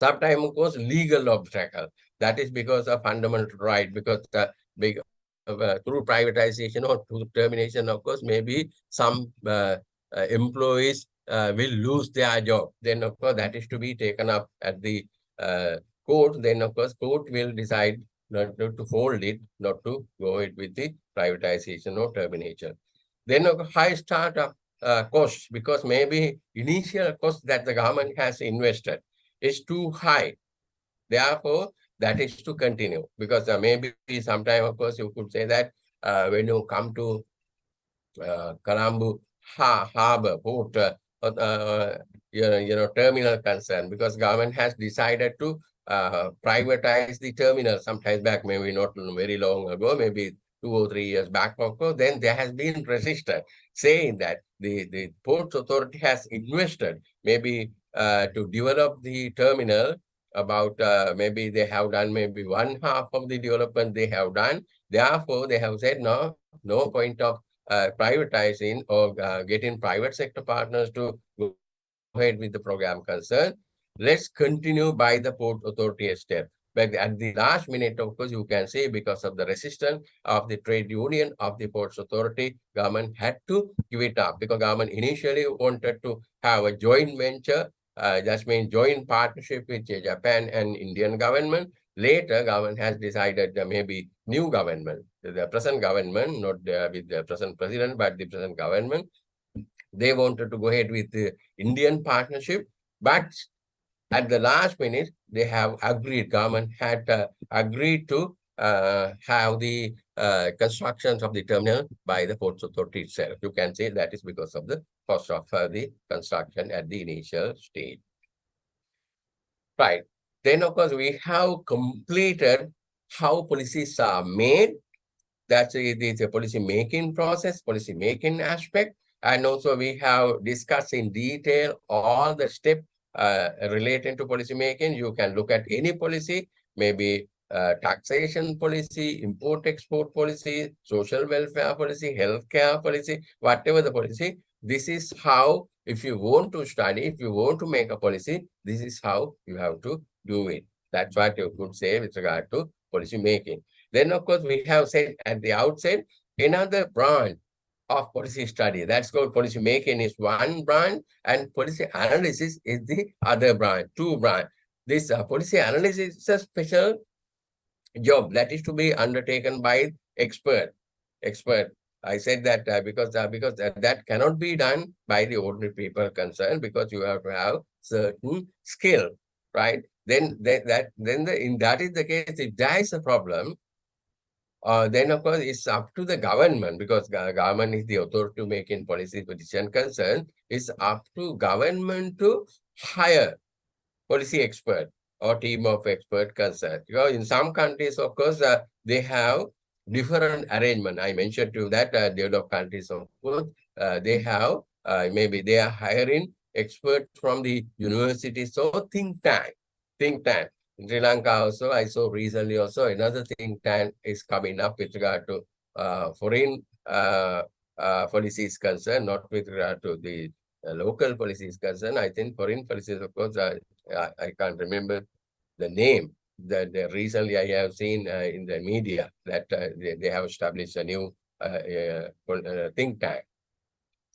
Sometimes, of course, legal obstacle. That is because of fundamental right, because through privatization or through termination, of course, maybe some employees will lose their job. Then, of course, that is to be taken up at the uh, court. Then, of course, court will decide not to hold it, not to go it with the privatization or termination. Then, high startup costs, because maybe initial cost that the government has invested is too high. Therefore, that is to continue, because maybe sometime, of course, you could say that when you come to Colombo Harbor Port, terminal concern, because government has decided to privatize the terminal sometimes back, maybe not very long ago, maybe 2 or 3 years back, of course. Then there has been resistance saying that the Ports Authority has invested maybe to develop the terminal. About maybe they have done maybe one half of the development they have done. Therefore, they have said no point of privatizing or getting private sector partners to go ahead with the program concern. Let's continue by the Port Authority step. But at the last minute, of course, you can see because of the resistance of the trade union of the Ports Authority, government had to give it up, because government initially wanted to have a joint venture, that means joint partnership with Japan and Indian government. Later, government has decided maybe new government, the present government, not with the present president, but the present government, they wanted to go ahead with the Indian partnership. But at the last minute, they have agreed, government had agreed to have the constructions of the terminal by the Ports Authority itself. You can say that is because of the cost of the construction at the initial stage. Right. Then, of course, we have completed how policies are made. That's the policy making process, policy making aspect. And also we have discussed in detail all the steps related to policy making. You can look at any policy, maybe taxation policy, import-export policy, social welfare policy, healthcare policy, whatever the policy. This is how, if you want to study, if you want to make a policy, this is how you have to do it. That's what you could say with regard to policy making. Then, of course, we have said at the outset, another branch of policy study. That's called policy making is one branch, and policy analysis is the other branch, two branch. This policy analysis is a special job that is to be undertaken by expert. Expert. I said that because that cannot be done by the ordinary people concerned, because you have to have certain skill, right? Then that is the case. If there is a problem, then of course it's up to the government, because government is the authority to make in policy decision concern. It's up to government to hire policy expert or team of expert concerned. Because in some countries, of course, they have different arrangement. I mentioned to that developed countries, of course, they have maybe they are hiring experts from the universities or think tank. Think tank. In Sri Lanka also, I saw recently also another think tank is coming up with regard to foreign policies concerned, not with regard to the local policies concerned. I think foreign policies, of course, I can't remember the name. That recently I have seen in the media that they have established a new think tank,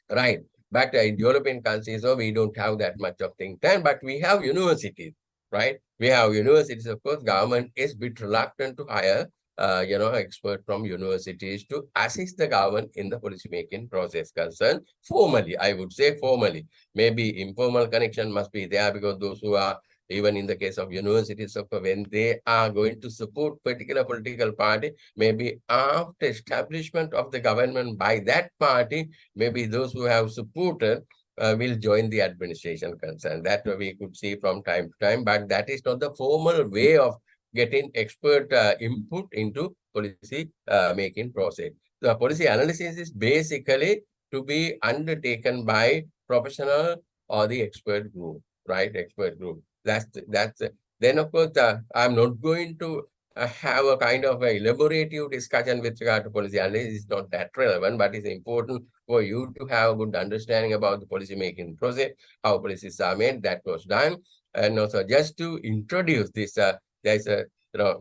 right? But in European countries, so we don't have that much of think tank, but we have universities, right? We have universities, of course. Government is a bit reluctant to hire expert from universities to assist the government in the policy making process concerned. Formally, I would say formally. Maybe informal connection must be there, because those who are, even in the case of universities, of when they are going to support particular political party, maybe after establishment of the government by that party, maybe those who have supported will join the administration concerned. That we could see from time to time, but that is not the formal way of getting expert input into policy making process. The policy analysis is basically to be undertaken by professional or the expert group, right? Expert group. Then of course I'm not going to have a kind of a elaborative discussion with regard to policy analysis is not that relevant, but it's important for you to have a good understanding about the policy making process, how policies are made. That was done. And also just to introduce this, there's a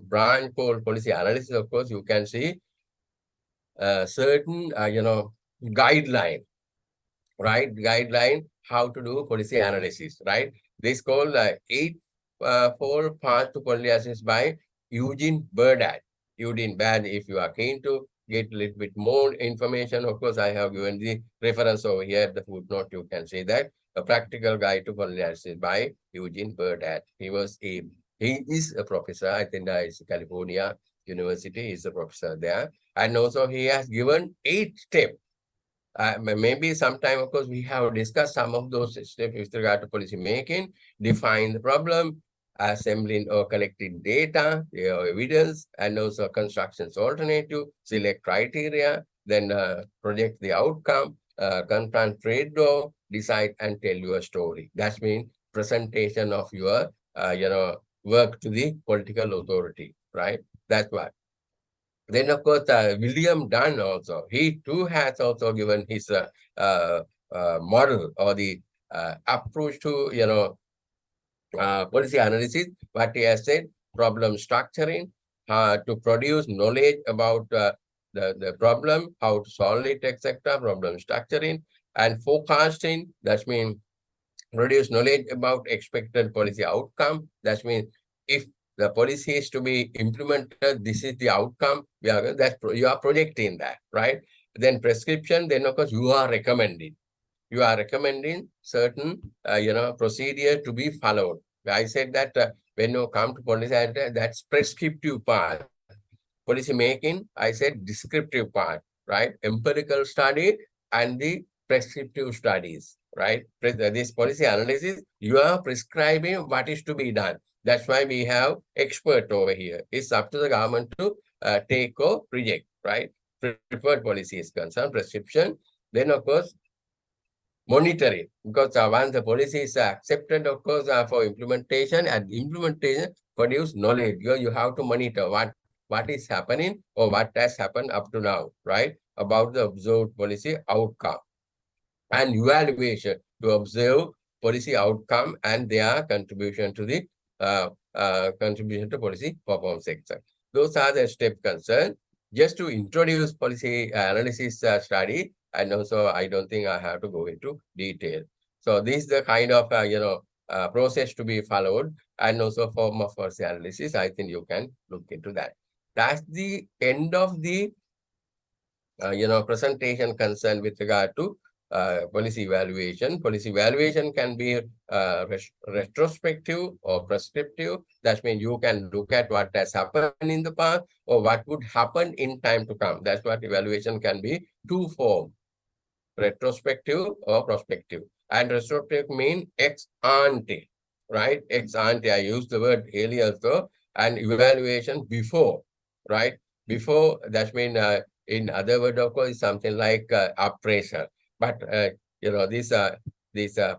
branch called policy analysis. Of course, you can see certain guideline, right? Guideline how to do policy analysis, right? This called eight four paths to policy analysis by Eugene Burdett. Eugene Bad, if you are keen to get a little bit more information, of course, I have given the reference over here, the footnote, you can see that. A Practical Guide to Policy Analysis by Eugene Burdett. He is a professor, I think it's California University, he's a professor there. And also he has given 8 steps. Maybe sometime, of course, we have discussed some of those steps with regard to policy making, define the problem, assembling or collecting data, evidence, and also constructions alternative, select criteria, then project the outcome, confront trade-off, decide and tell your story. That means presentation of your, work to the political authority, right? That's what. Then, of course, William Dunn also, he too has also given his model or the approach to, policy analysis. What he has said, problem structuring, to produce knowledge about the problem, how to solve it, etc., problem structuring, and forecasting. That means produce knowledge about expected policy outcome. That means if the policy is to be implemented, this is the outcome. You are projecting that, right? Then prescription, then of course you are recommending. You are recommending certain, procedure to be followed. I said that when you come to policy, that's prescriptive part. Policy making, I said descriptive part, right? Empirical study and the prescriptive studies, right? This policy analysis, you are prescribing what is to be done. That's why we have expert over here. It's up to the government to take or reject, right? Preferred policy is concerned, prescription. Then, of course, monitoring, because once the policy is accepted, of course, for implementation, and implementation produce knowledge. You have to monitor what is happening or what has happened up to now, right? About the observed policy outcome, and evaluation to observe policy outcome and their contribution to the contribution to policy performance sector. Those are the step concerned. Just to introduce policy analysis study, and also I don't think I have to go into detail. So this is the kind of process to be followed, and also form of policy analysis. I think you can look into that. That's the end of the presentation concerned with regard to policy evaluation. Policy evaluation can be retrospective or prescriptive. That means you can look at what has happened in the past or what would happen in time to come. That's what evaluation can be, two form, retrospective or prospective. And retrospective means ex ante, right? Ex ante, I used the word earlier also, and evaluation before, right? Before, that means in other words, of course, something like appraisal. But this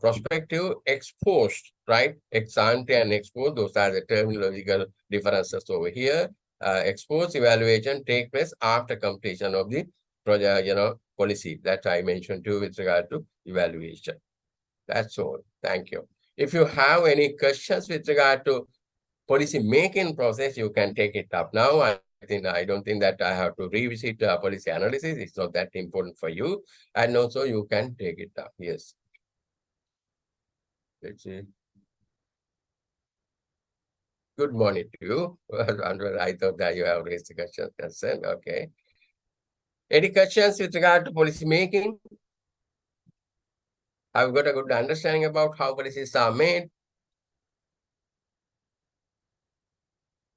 prospective exposed, right? Ex ante and exposed, those are the terminological differences over here. Exposed evaluation take place after completion of the project, policy that I mentioned too with regard to evaluation. That's all. Thank you. If you have any questions with regard to policy making process, you can take it up now. I don't think that I have to revisit policy analysis. It's not that important for you. And also you can take it up. Yes. Let's see. Good morning to you. I thought that you have raised the question concern. Okay. Any questions with regard to policy making? I've got a good understanding about how policies are made.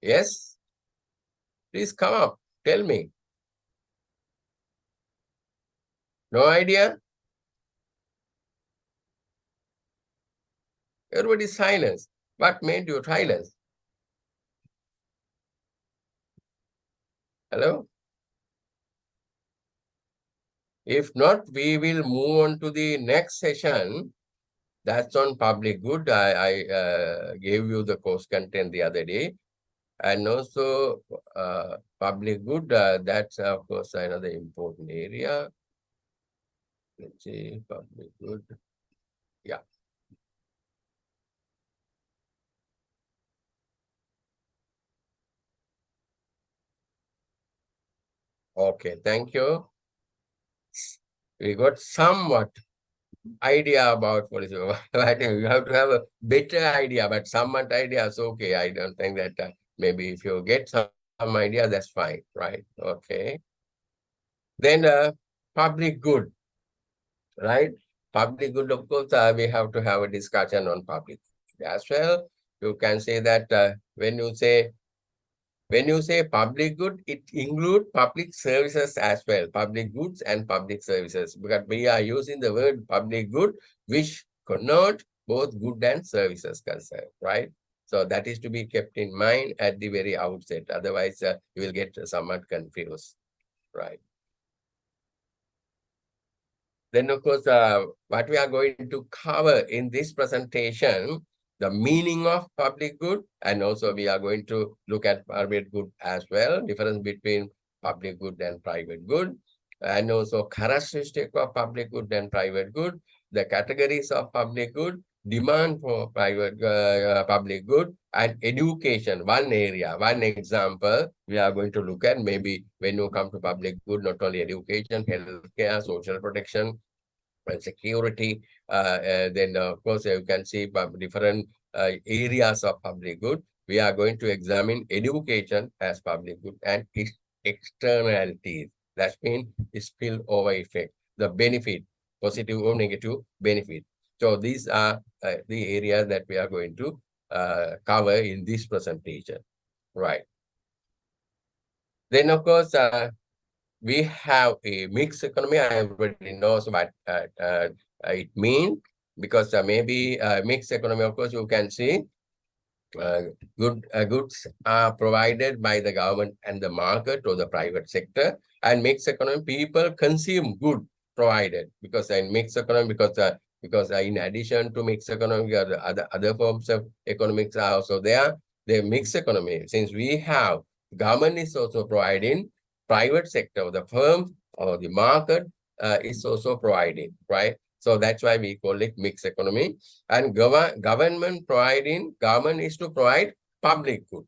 Yes? Please come up. Tell me. No idea? Everybody is silent. What made you silent? Hello? If not, we will move on to the next session. That's on public good. I gave you the course content the other day. And also public good, that's of course another important area. Let's see, public good. Yeah. Okay, thank you. We got somewhat idea about policy. But you have to have a better idea, but somewhat idea is okay. I don't think that maybe if you get some idea, that's fine, right? Okay. Then public good, right? Public good, of course, we have to have a discussion on public good as well. You can say that when you say public good, it includes public services as well, public goods and public services, because we are using the word public good, which connote both good and services concern, right? So that is to be kept in mind at the very outset. Otherwise, you will get somewhat confused, right? Then, of course, what we are going to cover in this presentation, the meaning of public good, and also we are going to look at private good as well, difference between public good and private good, and also characteristic of public good and private good, the categories of public good, demand for public good, and education. One area, one example we are going to look at, maybe when you come to public good, not only education, healthcare, social protection, and security. Then, of course, you can see different areas of public good. We are going to examine education as public good and its externalities. That means spillover effect, the benefit, positive or negative benefit. So these are the areas that we are going to cover in this presentation. Right. Then, of course, we have a mixed economy. I already know what it means, because maybe mixed economy, of course, you can see uh, goods are provided by the government and the market or the private sector, and mixed economy, people consume good provided, because in mixed economy, because in addition to mixed economy, the other forms of economics are also there. The mixed economy, since we have government is also providing, private sector, the firm or the market is also providing, right? So that's why we call it mixed economy. And government is to provide public good.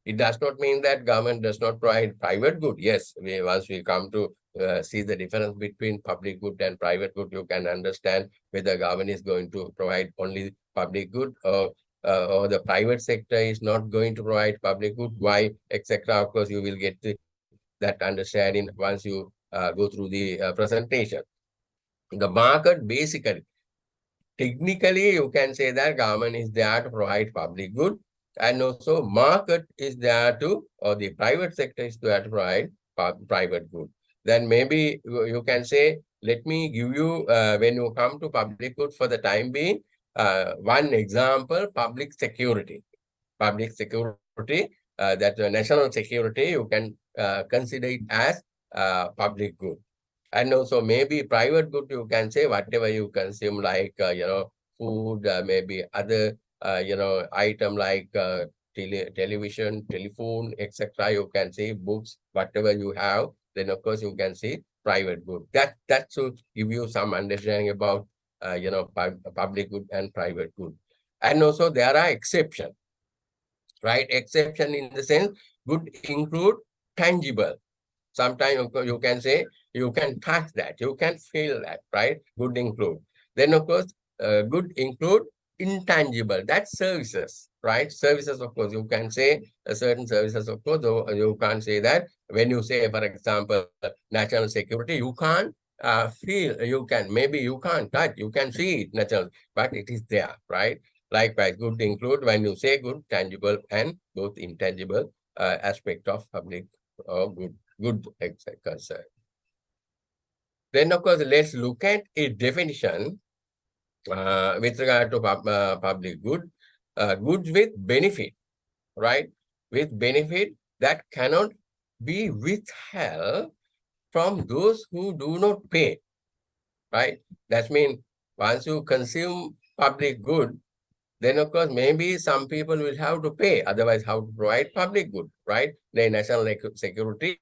It does not mean that government does not provide private good. Yes, once we come to see the difference between public good and private good, you can understand whether government is going to provide only public good, or the private sector is not going to provide public good, why, etc. Of course, you will get that understanding once you go through the presentation. The market, basically, technically, you can say that government is there to provide public good, and also market is there to, or the private sector is there to provide private good. Then maybe you can say, let me give you, when you come to public good for the time being, one example, public security. Public security, that national security, you can consider it as public good. And also maybe private good, you can say whatever you consume, like, food, maybe other, item like television, telephone, etc. You can say books, whatever you have, then of course you can say private good. That should give you some understanding about, public good and private good. And also there are exceptions, right? Exception in the sense, good include tangible. Sometimes you can say, you can touch that, you can feel that, right? Good include. Then, of course, good include intangible, that's services, right? Services, of course, you can say certain services, of course, though you can't say that. When you say, for example, national security, you can't feel, you can, maybe you can't touch, you can see it natural, but it is there, right? Likewise, good include, when you say good, tangible and both intangible aspect of public or good concern. Then, of course, let's look at a definition with regard to public good. Goods with benefit, right? With benefit that cannot be withheld from those who do not pay, right? That means once you consume public good, then of course maybe some people will have to pay. Otherwise, how to provide public good, right? The national security,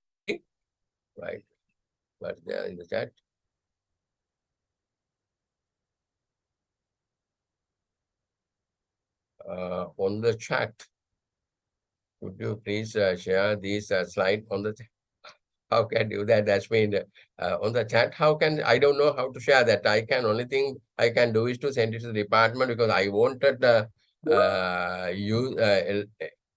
right? But in the chat, on the chat, could you please share this slide on the how can do that? That's been on the chat. How can I don't know how to share that. I can only thing I can do is to send it to the department because I wanted use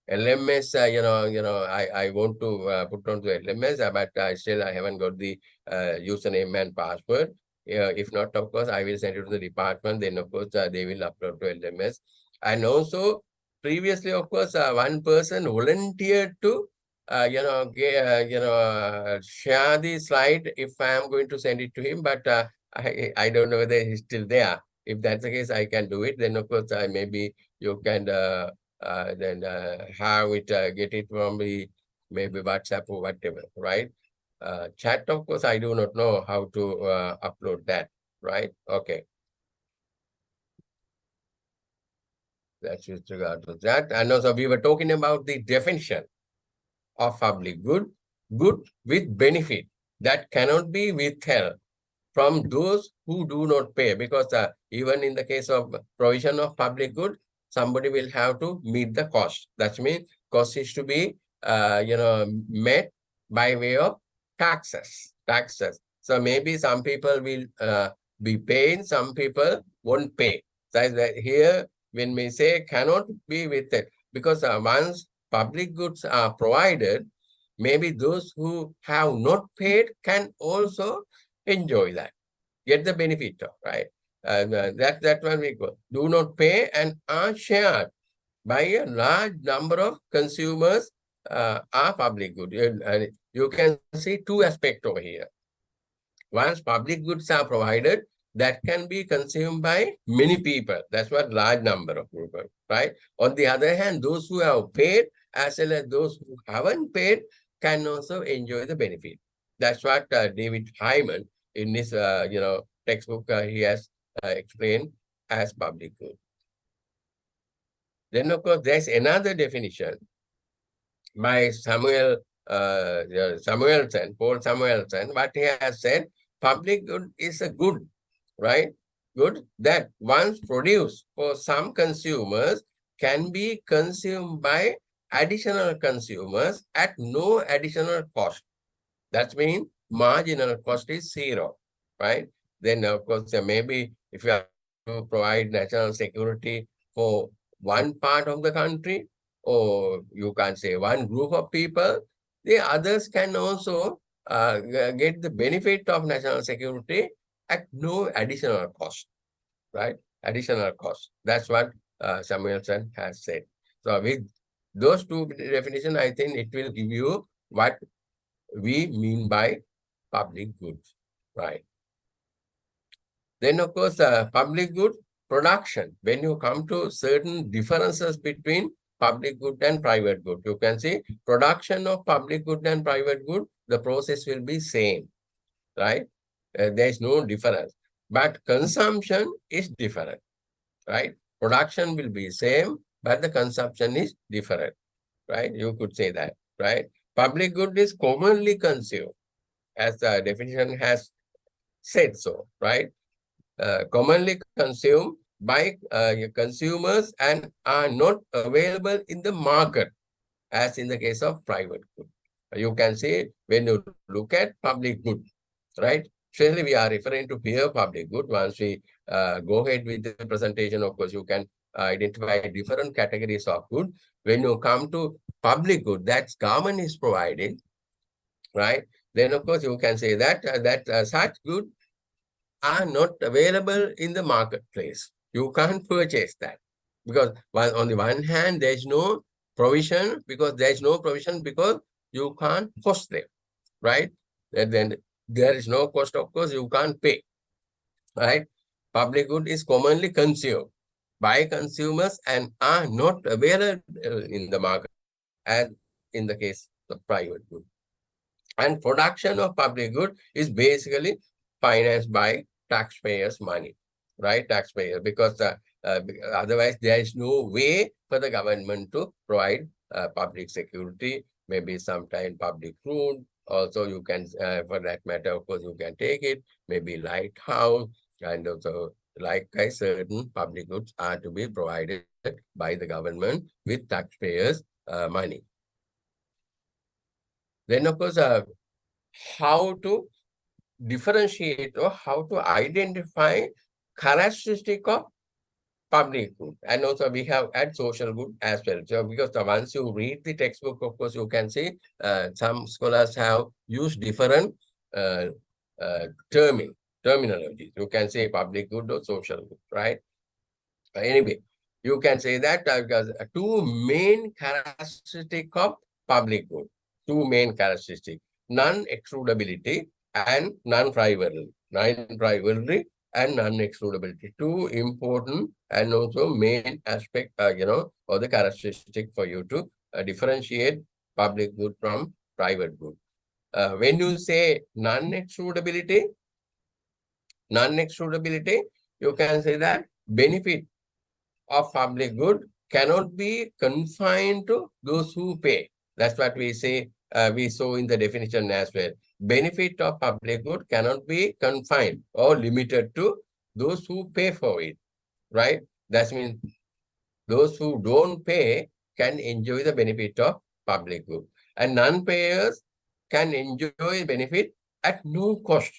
LMS. I want to put on to LMS, but still I haven't got the username and password. If not, of course, I will send it to the department. Then, of course, they will upload to LMS. And also, previously, of course, one person volunteered to share the slide if I am going to send it to him, but I don't know whether he's still there. If that's the case, I can do it. Then of course, maybe you can then have it, get it from the maybe WhatsApp or whatever, right? Chat, of course, I do not know how to upload that, right? Okay. That's with regard to that. And also we were talking about the definition of public good, good with benefit that cannot be withheld from those who do not pay, because even in the case of provision of public good, somebody will have to meet the cost. That means cost is to be met by way of taxes. So maybe some people will be paying, some people won't pay. So that here when we say cannot be withheld, because once public goods are provided, maybe those who have not paid can also enjoy that, get the benefit of, right? That one we go. Do not pay and are shared by a large number of consumers are public good. And you can see two aspects over here. Once public goods are provided, that can be consumed by many people. That's what large number of people, right? On the other hand, those who have paid as well as those who haven't paid can also enjoy the benefit. That's what David Hyman in his textbook he has explained as public good. Then of course there's another definition by Paul Samuelson. What he has said, public good is a good, right? Good that once produced for some consumers can be consumed by additional consumers at no additional cost. That means marginal cost is zero, right? Then of course, maybe if you have to provide national security for one part of the country, or you can say one group of people, the others can also get the benefit of national security at no additional cost, right? Additional cost. That's what Samuelson has said. So with those two definitions, I think it will give you what we mean by public goods, right? Then, of course, public good production. When you come to certain differences between public good and private good, you can see production of public good and private good, the process will be same, right? There is no difference. But consumption is different, right? Production will be same, but the consumption is different, right? You could say that, right? Public good is commonly consumed, as the definition has said so, right? Commonly consumed by consumers and are not available in the market, as in the case of private good. You can say when you look at public good, right? Surely we are referring to pure public good. Once we go ahead with the presentation, of course, you can identify different categories of good. When you come to public good, that government is providing, right? Then, of course, you can say that such good are not available in the marketplace. You can't purchase that because on the one hand, there's no provision because you can't cost them, right? And then there is no cost, of course, you can't pay, right? Public good is commonly consumed by consumers and are not available in the market, as in the case of private good. And production of public good is basically financed by taxpayers' money, right? Taxpayers, because Otherwise, there is no way for the government to provide public security, maybe sometime public food. Also, you can, for that matter, of course, you can take it, maybe lighthouse, and also, like I said, certain public goods are to be provided by the government with taxpayers' money. Then, of course, how to differentiate or how to identify characteristic of public good, and also we have add social good as well. So because once you read the textbook, of course, you can see some scholars have used different uh, terminology. You can say public good or social good, right? Anyway, you can say that because two main characteristic of public good, two main characteristics: non-excludability and non-rivalry and non-excludability. Two important and also main aspect, or the characteristic for you to differentiate public good from private good. When you say non-excludability, you can say that benefit of public good cannot be confined to those who pay. That's what we say, we saw in the definition as well. Benefit of public good cannot be confined or limited to those who pay for it, right? That means those who don't pay can enjoy the benefit of public good. And non-payers can enjoy benefit at no cost,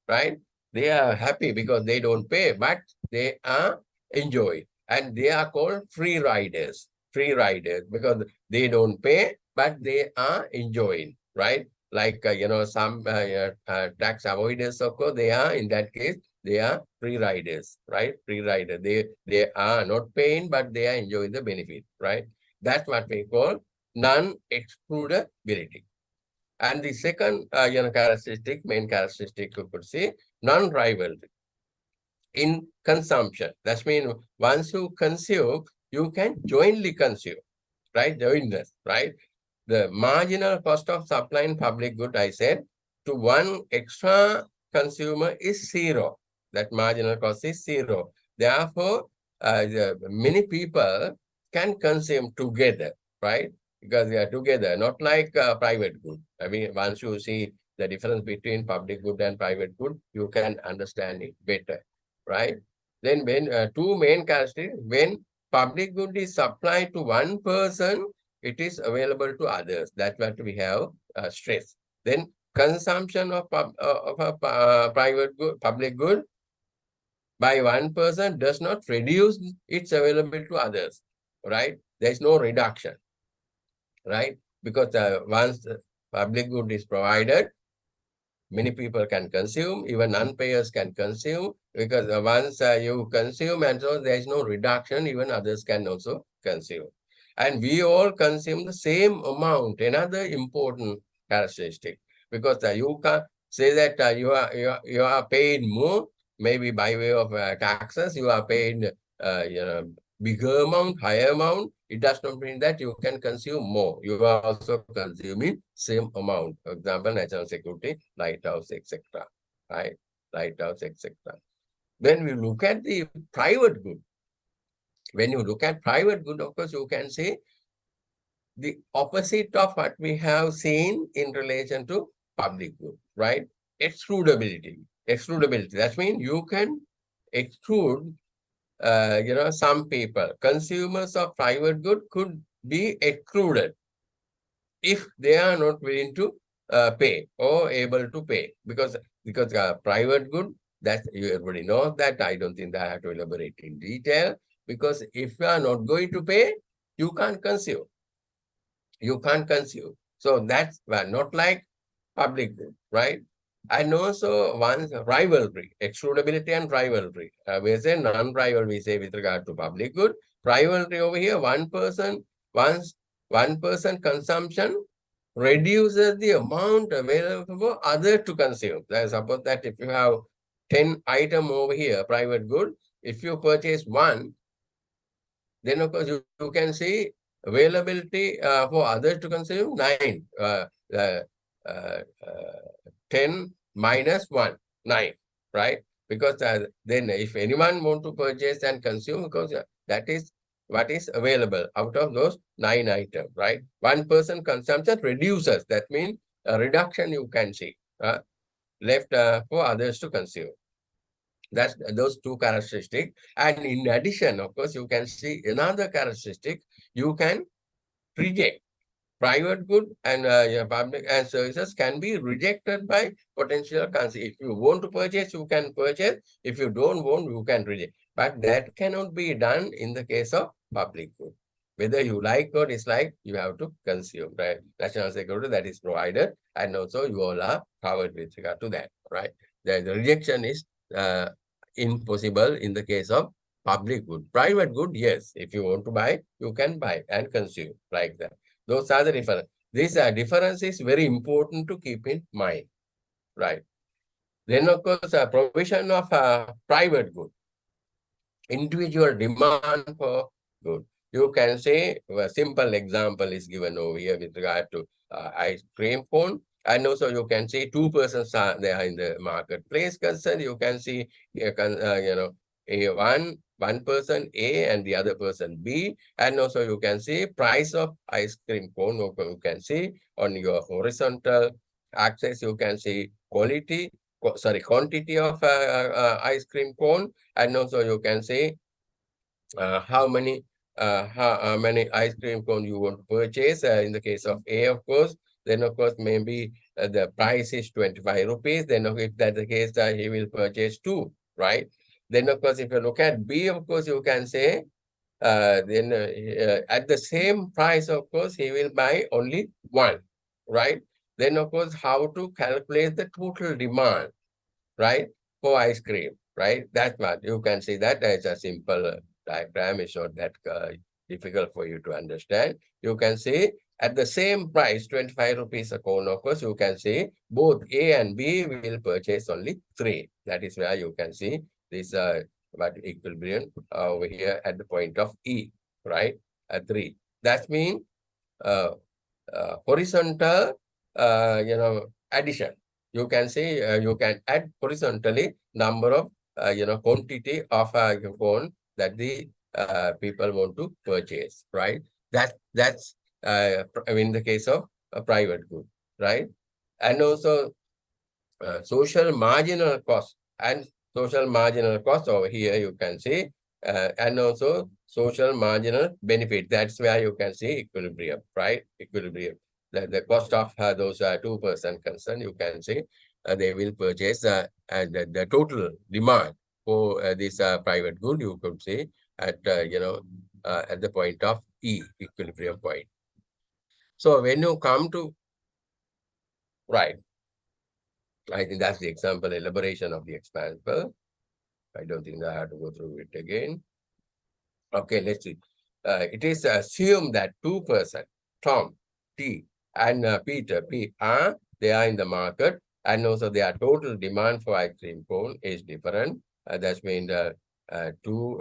right? They are happy because they don't pay, but they are enjoy. And they are called free riders, because they don't pay, but they are enjoying, right? Like, some tax avoiders, of course, they are, in that case, they are free riders, right? Free rider. They are not paying, but they are enjoying the benefit, right? That's what we call non-excludability. And the second, main characteristic, you could say, non-rivalry in consumption. That means once you consume, you can jointly consume, right? Jointness, right? The marginal cost of supplying public good, I said, to one extra consumer is zero. That marginal cost is zero. Therefore, many people can consume together, right? Because they are together, not like private good. I mean, once you see the difference between public good and private good, you can understand it better, right? Then when two main characteristics, when public good is supplied to one person, it is available to others. That's what we have stress. Then consumption of a private good, public good by one person does not reduce its availability to others, right? There is no reduction, right? Because once public good is provided, many people can consume, even non-payers can consume, because once you consume, and so there is no reduction, even others can also consume. And we all consume the same amount, another important characteristic, because you can say that you are paid more, maybe by way of taxes, you are paid bigger amount, higher amount. It does not mean that you can consume more. You are also consuming same amount. For example, national security, lighthouse, etc. Right? Lighthouse, etc. When we look at the private good, of course, you can say the opposite of what we have seen in relation to public good, right? Excludability. That means you can exclude some people, consumers of private good could be excluded if they are not willing to pay or able to pay, because private good, that you already know that. I don't think that I have to elaborate in detail, because if you are not going to pay, you can't consume. So that's not like public good, right? And also one rivalry, excludability and rivalry. We say non-rivalry, we say with regard to public good. Rivalry over here, one person consumption reduces the amount available for other to consume. Suppose that if you have 10 item over here, private good, if you purchase one, then of course you can see availability for others to consume 9. Uh, uh, 10 minus 1, 9, right? because then if anyone want to purchase and consume, because that is what is available out of those 9 items, right? One person consumption reduces. That means a reduction you can see left for others to consume. That's those two characteristics. And in addition, of course, you can see another characteristic. You can reject private good and public and services can be rejected by potential consumers. If you want to purchase, you can purchase. If you don't want, you can reject. But that cannot be done in the case of public good. Whether you like or dislike, you have to consume, right? National security that is provided, and also you all are covered with regard to that, right? The rejection is uh, impossible in the case of public good. Private good, yes. If you want to buy, you can buy and consume like that. Those are the difference. This difference is very important to keep in mind, right? Then, of course, provision of private good, individual demand for good. You can say a simple example is given over here with regard to ice cream cone. And also you can see two persons are there in the marketplace concern. You can see, one person A and the other person B. And also you can see price of ice cream cone. You can see on your horizontal axis, you can see quantity of ice cream cone. And also you can see how many ice cream cone you want to purchase. In the case of A, of course, then of course maybe the price is 25 rupees. Then if that's the case, he will purchase two, right? Then of course, if you look at B, of course, you can say at the same price, of course, he will buy only one, right? Then of course, how to calculate the total demand, right, for ice cream, right? That's what you can see that as a simple diagram. It's not that difficult for you to understand. You can see at the same price, 25 rupees a cone, of course, you can see both A and B will purchase only three. That is where you can see this what equilibrium over here at the point of E, right? At 3. That means uh, horizontal, addition. You can say you can add horizontally number of, quantity of phone that the people want to purchase, right? That's in the case of a private good, right? And also social marginal cost and social marginal cost over here you can see, and also social marginal benefit. That's where you can see equilibrium, right? Equilibrium. The cost of those two-person concern, you can see they will purchase the total demand for this private good, you could see at, at the point of E, equilibrium point. So when you come to, right, I think that's the example elaboration of the example. I don't think I have to go through it again. Okay, let's see. It is assumed that two persons, Tom, T, and Peter, P, they are in the market, and also their total demand for ice cream cone is different. That's mean two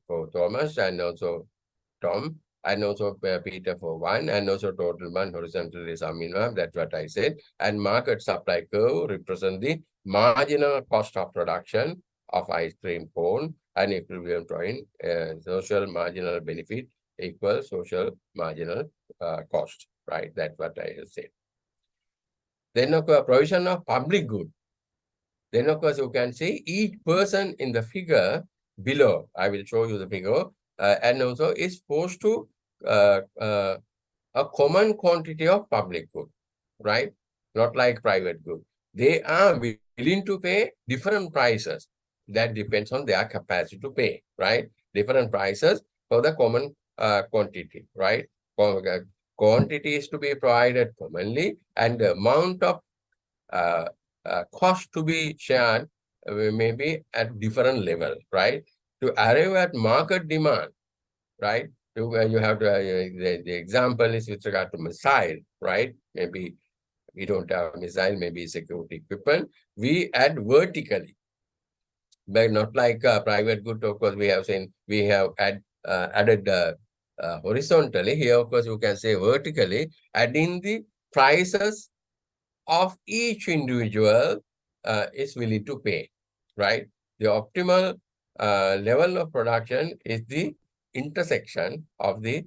for Thomas and also Tom, and also Peter for one, and also total one horizontal is minimum. That's what I said. And market supply curve represent the marginal cost of production of ice cream cone, and equilibrium point. Social marginal benefit equals social marginal cost, right? That's what I have said. Then of course, provision of public good. Then of course you can see each person in the figure below. I will show you the figure, and also is forced to a common quantity of public good, right? Not like private good. They are willing to pay different prices. That depends on their capacity to pay, right? Different prices for the common quantity, right? Quantity is to be provided commonly, and the amount of uh, cost to be shared may be at different level, right? To arrive at market demand, right? You have to, the example is with regard to missile, right? Maybe we don't have missile, maybe security equipment. We add vertically, but not like private good. Of course, we have seen, we have added horizontally. Here, of course, you can say vertically, adding the prices of each individual is willing to pay, right? The optimal level of production is the intersection of the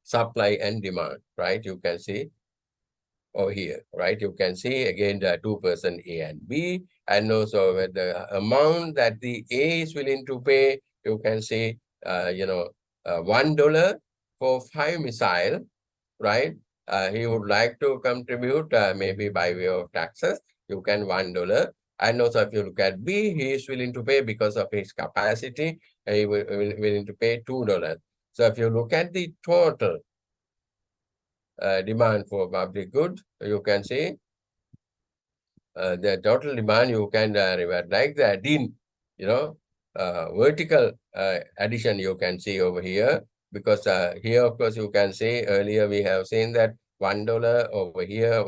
supply and demand, right? You can see over here, right? You can see again the two person A and B, and also with the amount that the A is willing to pay, you can see, $1 for 5 missile, right? He would like to contribute maybe by way of taxes, you can $1. And also if you look at B, he is willing to pay because of his capacity, he will willing to pay $2. So if you look at the total demand for public good, you can see the total demand you can revert like the DIN, vertical addition you can see over here, because here of course you can see earlier we have seen that $1 over here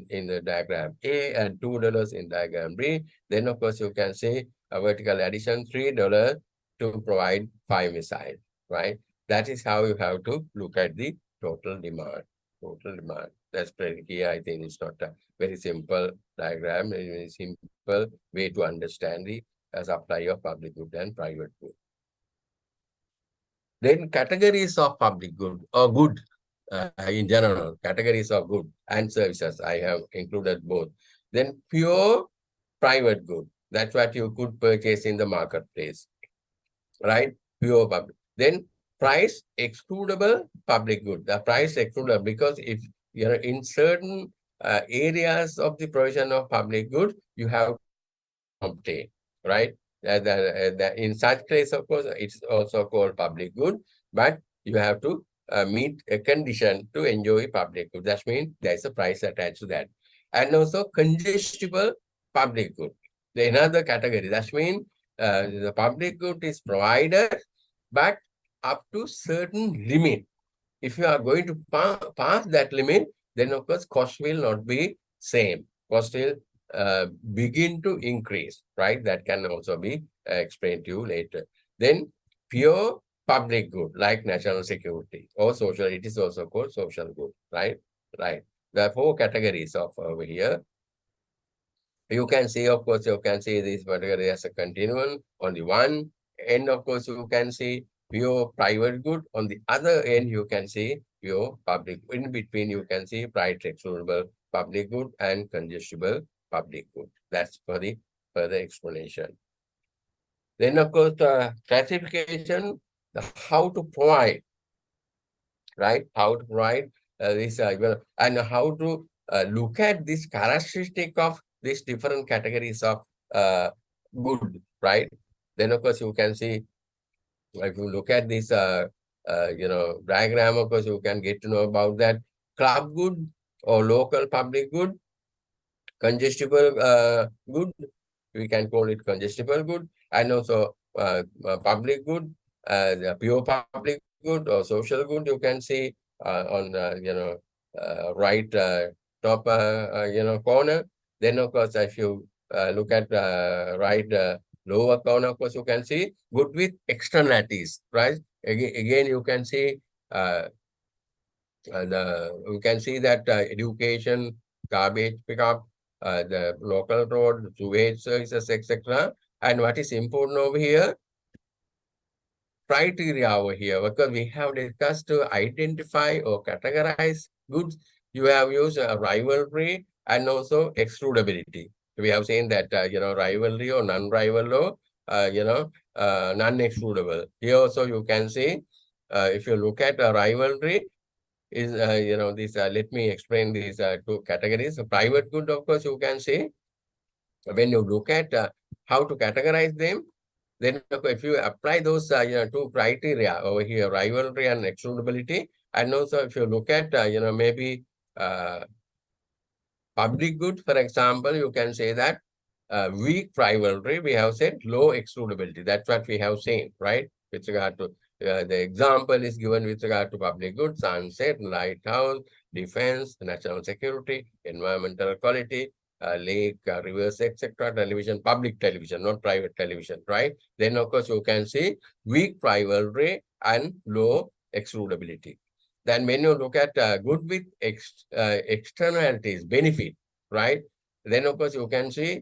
in the diagram A and $2 in diagram B. Then of course you can see a vertical addition $3 to provide 5 missiles, right? That is how you have to look at the total demand. Total demand. That's pretty key. I think it's not a very simple diagram, a very simple way to understand the supply of public good and private good. Then categories of public good or good in general, categories of good and services. I have included both. Then pure private good. That's what you could purchase in the marketplace, right? Pure public. Then price excludable public good. The price excludable, because if you're in certain areas of the provision of public good, you have obtain, right? In such case, of course, it's also called public good, but you have to meet a condition to enjoy public good. That means there's a price attached to that. And also congestible public good. The another category. That means the public good is provided, but up to certain limit. If you are going to pass that limit, then of course cost will not be same. Cost will begin to increase, right? That can also be explained to you later. Then pure public good like national security or social, it is also called social good, right? Right. There are 4 categories of over here. You can see, of course, you can see this particular as a continuum. On the one end, of course, you can see pure private good. On the other end, you can see pure public. In between, you can see price excludable public good and congestible public good. That's for the further explanation. Then, of course, the classification, how to provide, right? How to provide this, and how to look at this characteristic of these different categories of good, right? Then, of course, you can see, if you look at this, diagram, of course, you can get to know about that club good or local public good, congestible good, we can call it congestible good, and also public good, the pure public good or social good, you can see on right top corner. Then of course, if you look at right lower corner, of course, you can see good with externalities, right? Again you can see we can see that education, garbage pickup, the local road, sewage services, etc. And what is important over here, criteria over here, because we have discussed to identify or categorize goods. You have used rivalry and also excludability. We have seen that, rivalry or non-rival or, non-excludable. Here also you can see, if you look at rivalry, is, this, let me explain these 2 categories. So private good, of course, you can see, when you look at how to categorize them, then if you apply those 2 criteria over here, rivalry and excludability, and also if you look at, maybe public good, for example, you can say that weak rivalry, we have said low excludability. That's what we have seen, right? With regard to the example is given with regard to public goods, sunset, lighthouse, defense, national security, environmental quality, lake, rivers, etc. Television, public television, not private television, right? Then, of course, you can see weak rivalry and low excludability. Then when you look at good with externalities, benefit, right? Then, of course, you can see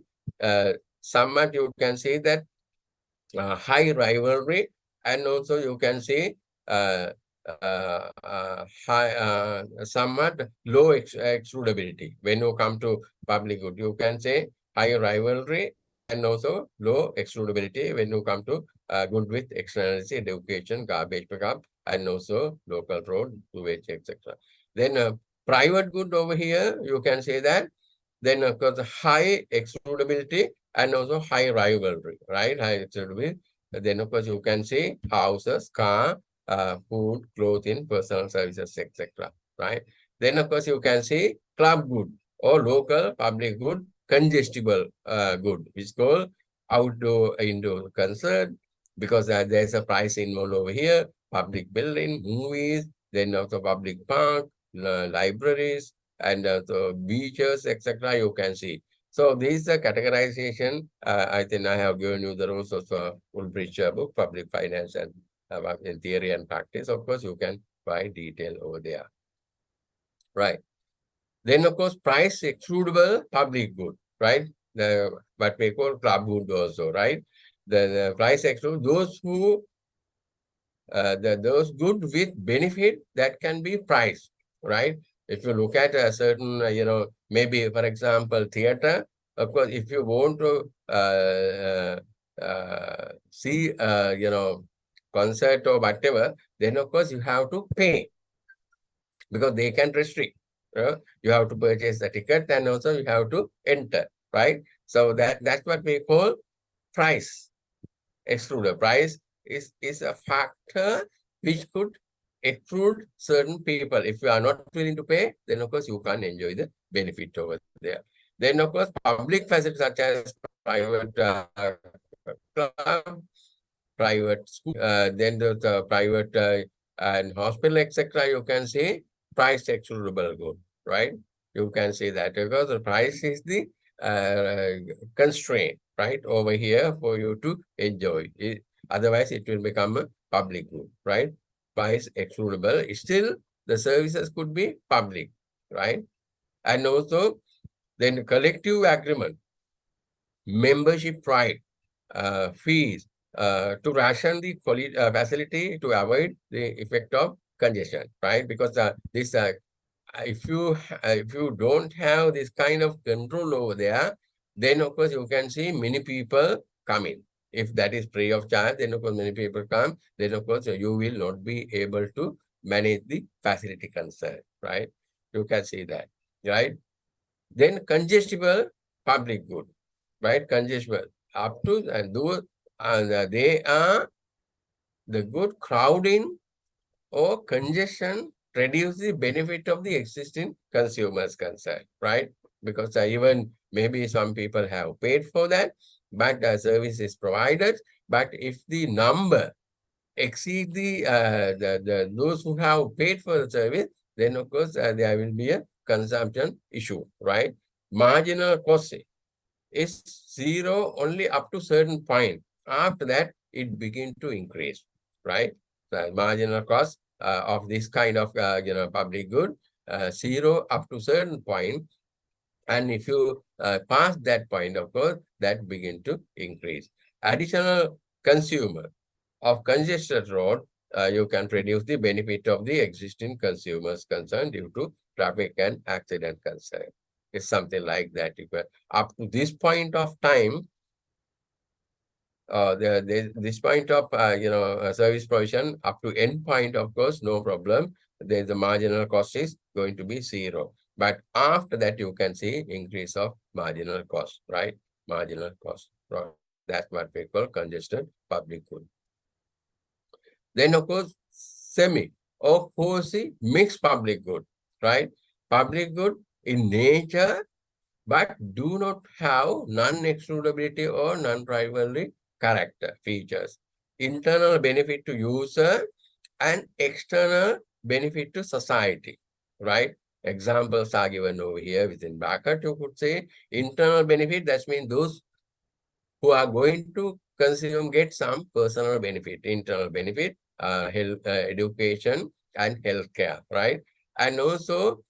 somewhat you can see that high rivalry, and also you can see high, somewhat low excludability. When you come to public good, you can say high rivalry and also low excludability when you come to good with externality, education, garbage pickup, and also local road, sewage, etc. Then private good over here, you can say that. Then of course high excludability and also high rivalry, right? High excludability. Then of course you can see houses, car, food, clothing, personal services, etc. Right? Then of course you can see club good or local public good, congestible good, which is called outdoor indoor concert, because there's a price involved over here. Public building, movies, then also public park, libraries, and the beaches, etc. You can see. So this is the categorization. I think I have given you the rules of Woolbridge book, Public Finance and in Theory and Practice. Of course, you can find detail over there. Right. Then, of course, price excludable public good, right? What we call club good also, right? The price excludable, those who, those good with benefit that can be priced, right? If you look at a certain, maybe, for example, theater, of course, if you want to see, concert or whatever, then, of course, you have to pay because they can restrict. You have to purchase the ticket and also you have to enter, right? So that's what we call price. Exclude price is a factor which could exclude certain people. If you are not willing to pay, then of course you can't enjoy the benefit over there. Then of course public facilities such as private club, private school, then the private and hospital, etc. You can say price excludable good, right? You can say that because the price is the constraint, right, over here for you to enjoy it. Otherwise, it will become a public good, right? Price excludable. Still, the services could be public, right? And also, then collective agreement, membership right, fees, to ration the facility to avoid the effect of congestion, right? Because this if you don't have this kind of control over there, then of course you can see many people coming. If that is free of charge, then of course many people come. Then of course you will not be able to manage the facility concern, right? You can see that, right? Then congestible public good, right? Congestible up to and those they are the good crowding or congestion reduce the benefit of the existing consumers concern, right? Because even maybe some people have paid for that, but the service is provided. But if the number exceed the those who have paid for the service, then of course there will be a consumption issue, right? Marginal cost is zero only up to certain point. After that, it begin to increase, right? The marginal cost of this kind of public good, zero up to certain point, and if you pass that point, of course, that begin to increase. Additional consumer of congested road, you can reduce the benefit of the existing consumers concerned due to traffic and accident concern. It's something like that. You can, up to this point of time, this point of service provision up to end point, of course, no problem. There's the marginal cost is going to be zero. But after that, you can see increase of marginal cost, right? Marginal cost. Right? That's what we call congested public good. Then, of course, semi or quasi mixed public good, right? Public good in nature, but do not have non-excludability or non-rivalry character features. Internal benefit to user and external benefit to society, right? Examples are given over here within bracket. You could say internal benefit, that means those who are going to consume get some personal benefit, internal benefit, health, education, and healthcare, right? And also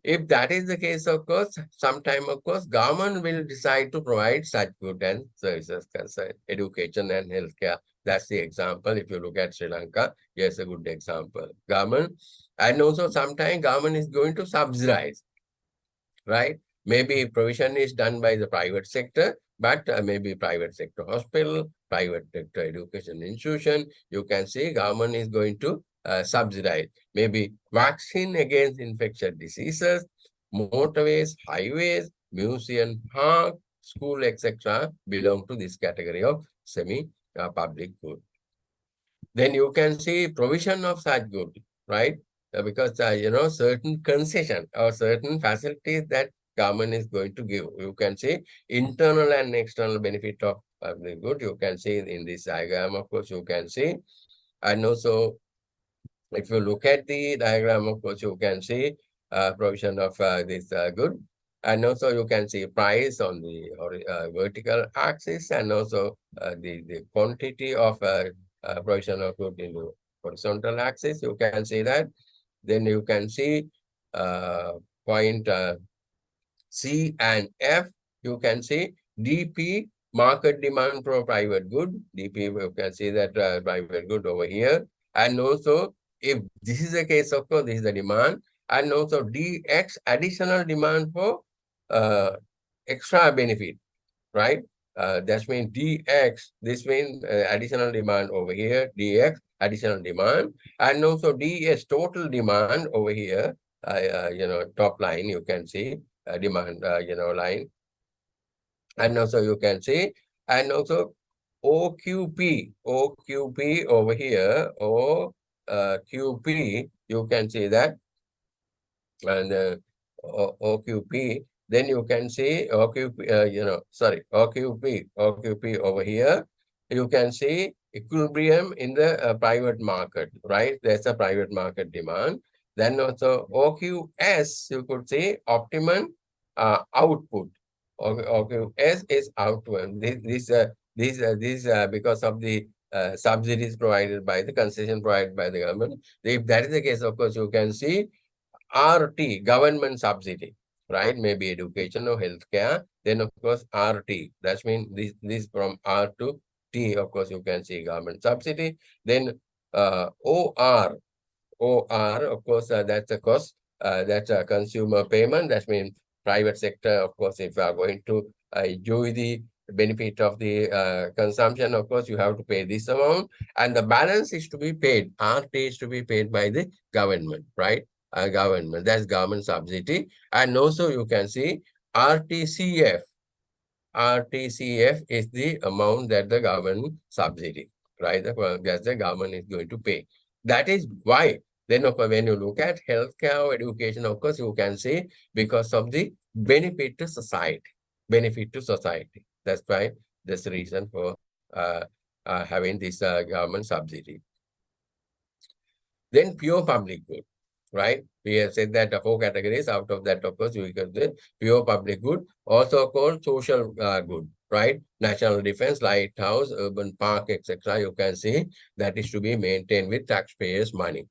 If that is the case, of course, sometime, of course, government will decide to provide such goods and services concerned, education and healthcare. That's the example. If you look at Sri Lanka, here's a good example. Government, and also sometimes government is going to subsidize, right? Maybe provision is done by the private sector, but maybe private sector hospital, private sector education institution, you can see government is going to subsidize. Maybe vaccine against infectious diseases, motorways, highways, museum, park, school, etc. belong to this category of semi-public good. Then you can see provision of such good, right? Because, certain concession or certain facilities that government is going to give. You can see internal and external benefit of public good. You can see in this diagram, of course, you can see. And also, if you look at the diagram, of course, you can see provision of this good. And also you can see price on the vertical axis, and also the quantity of provision of good in the horizontal axis. You can see that. Then you can see point C and F. You can see DP, market demand for private good. DP, you can see that private good over here. And also, if this is the case, of course, this is the demand. And also DX, additional demand for extra benefit, right? That means DX, this means additional demand over here, DX, additional demand. And also DS, total demand over here, top line, you can see demand, line. And also you can see, and also OQP over here, or QP, you can see that, and OQP, then you can see OQP, OQP over here, you can see equilibrium in the private market, right? There's a private market demand. Then also OQS, you could say optimum output. OQS is output. This because of the subsidies provided by the concession provided by the government. If that is the case, of course, you can see RT, government subsidy, right? Maybe education or healthcare. Then, of course, RT. That means this from R to T, of course, you can see government subsidy. Then OR, of course, that's a cost. That's a consumer payment. That means private sector, of course, if you are going to enjoy the benefit of the consumption, of course, you have to pay this amount. And the balance is to be paid. RT is to be paid by the government, right? Government, that's government subsidy. And also you can see RTCF. RTCF is the amount that the government subsidy, right? That the government is going to pay. That is why then when you look at healthcare or education, of course, you can see because of the benefit to society. Benefit to society. That's why there's the reason for having this government subsidy. Then pure public good, right? We have said that the 4 categories. Out of that, of course, we can say pure public good, also called social good, right? National defense, lighthouse, urban park, etc. You can see that is to be maintained with taxpayers' money.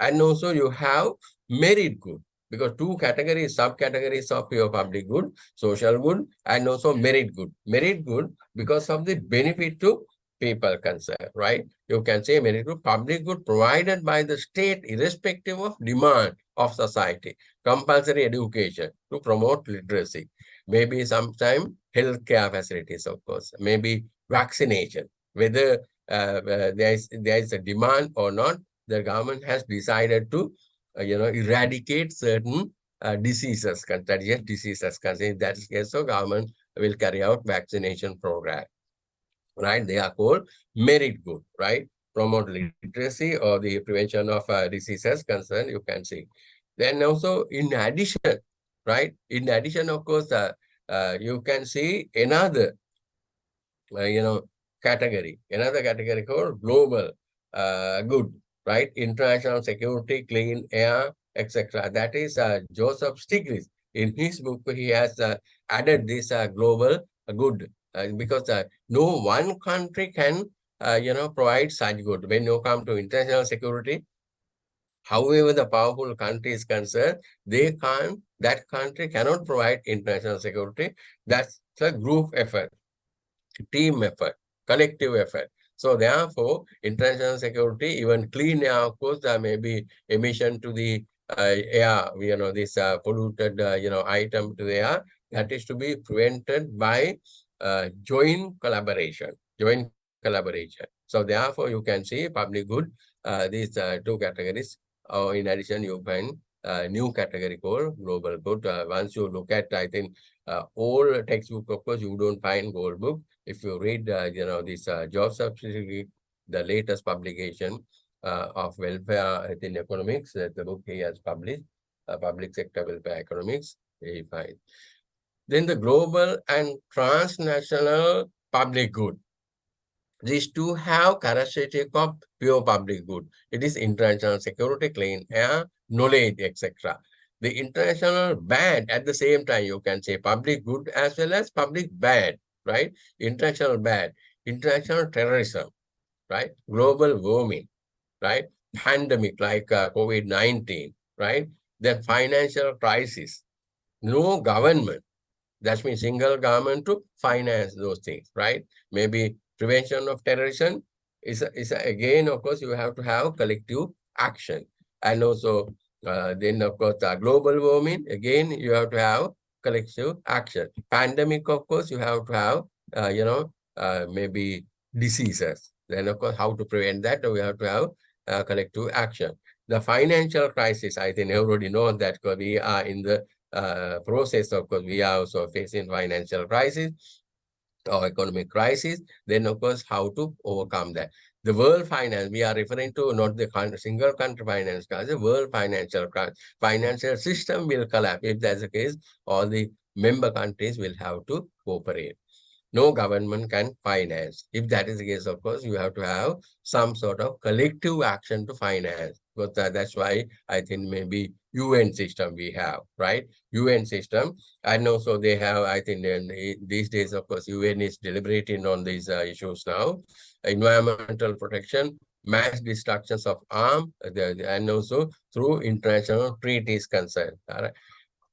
And also you have merit good, because 2 categories, subcategories of pure public good, social good, and also merit good. Merit good because of the benefit to people concerned, right? You can say merit good, public good provided by the state irrespective of demand of society. Compulsory education to promote literacy. Maybe sometime healthcare facilities, of course. Maybe vaccination. Whether there is a demand or not, the government has decided to, eradicate certain diseases, contagious diseases. In that case, so government will carry out vaccination program, right? They are called merit good, right? Promote literacy or the prevention of diseases concerned, you can see. Then also in addition, right? In addition, of course, you can see another, another category called global good, right? International security, clean air, etc. That is Joseph Stiglitz. In his book, he has added this global good because no one country can, provide such good. When you come to international security, However, the powerful country is concerned, that country cannot provide international security. That's a group effort, team effort, collective effort. So therefore, international security, even clean air, of course, there may be emission to the air, this polluted, item to the air, that is to be prevented by joint collaboration, So therefore, you can see public good, these two categories. In addition, you find new category called global good. Once you look at, I think, all textbook, of course, you don't find gold book. If you read, this job subsidy, the latest publication of welfare in economics, the book he has published, public sector welfare economics, he find. Then the global and transnational public good. These two have characteristic of pure public good. It is international security, clean air, knowledge, etc. The international bad at the same time, you can say public good as well as public bad, right? International bad, international terrorism, right? Global warming, right? Pandemic like COVID-19, right? Then financial crisis, no government. That means single government to finance those things, right? Maybe prevention of terrorism is again, of course, you have to have collective action. And also, then, of course, global warming, again, you have to have collective action. Pandemic, of course, you have to have, maybe diseases. Then, of course, how to prevent that, we have to have collective action. The financial crisis, I think everybody knows that we are in the process. Of course, we are also facing financial crisis or economic crisis. Then, of course, how to overcome that. The world finance, we are referring to not the single country finance crisis, the world financial system will collapse. If that's the case, all the member countries will have to cooperate. No government can finance. If that is the case, of course, you have to have some sort of collective action to finance. But that's why I think maybe UN system we have, right? UN system. And also they have, I think these days, of course, UN is deliberating on these issues now. Environmental protection, mass destructions of arms, and also through international treaties concerned. All right?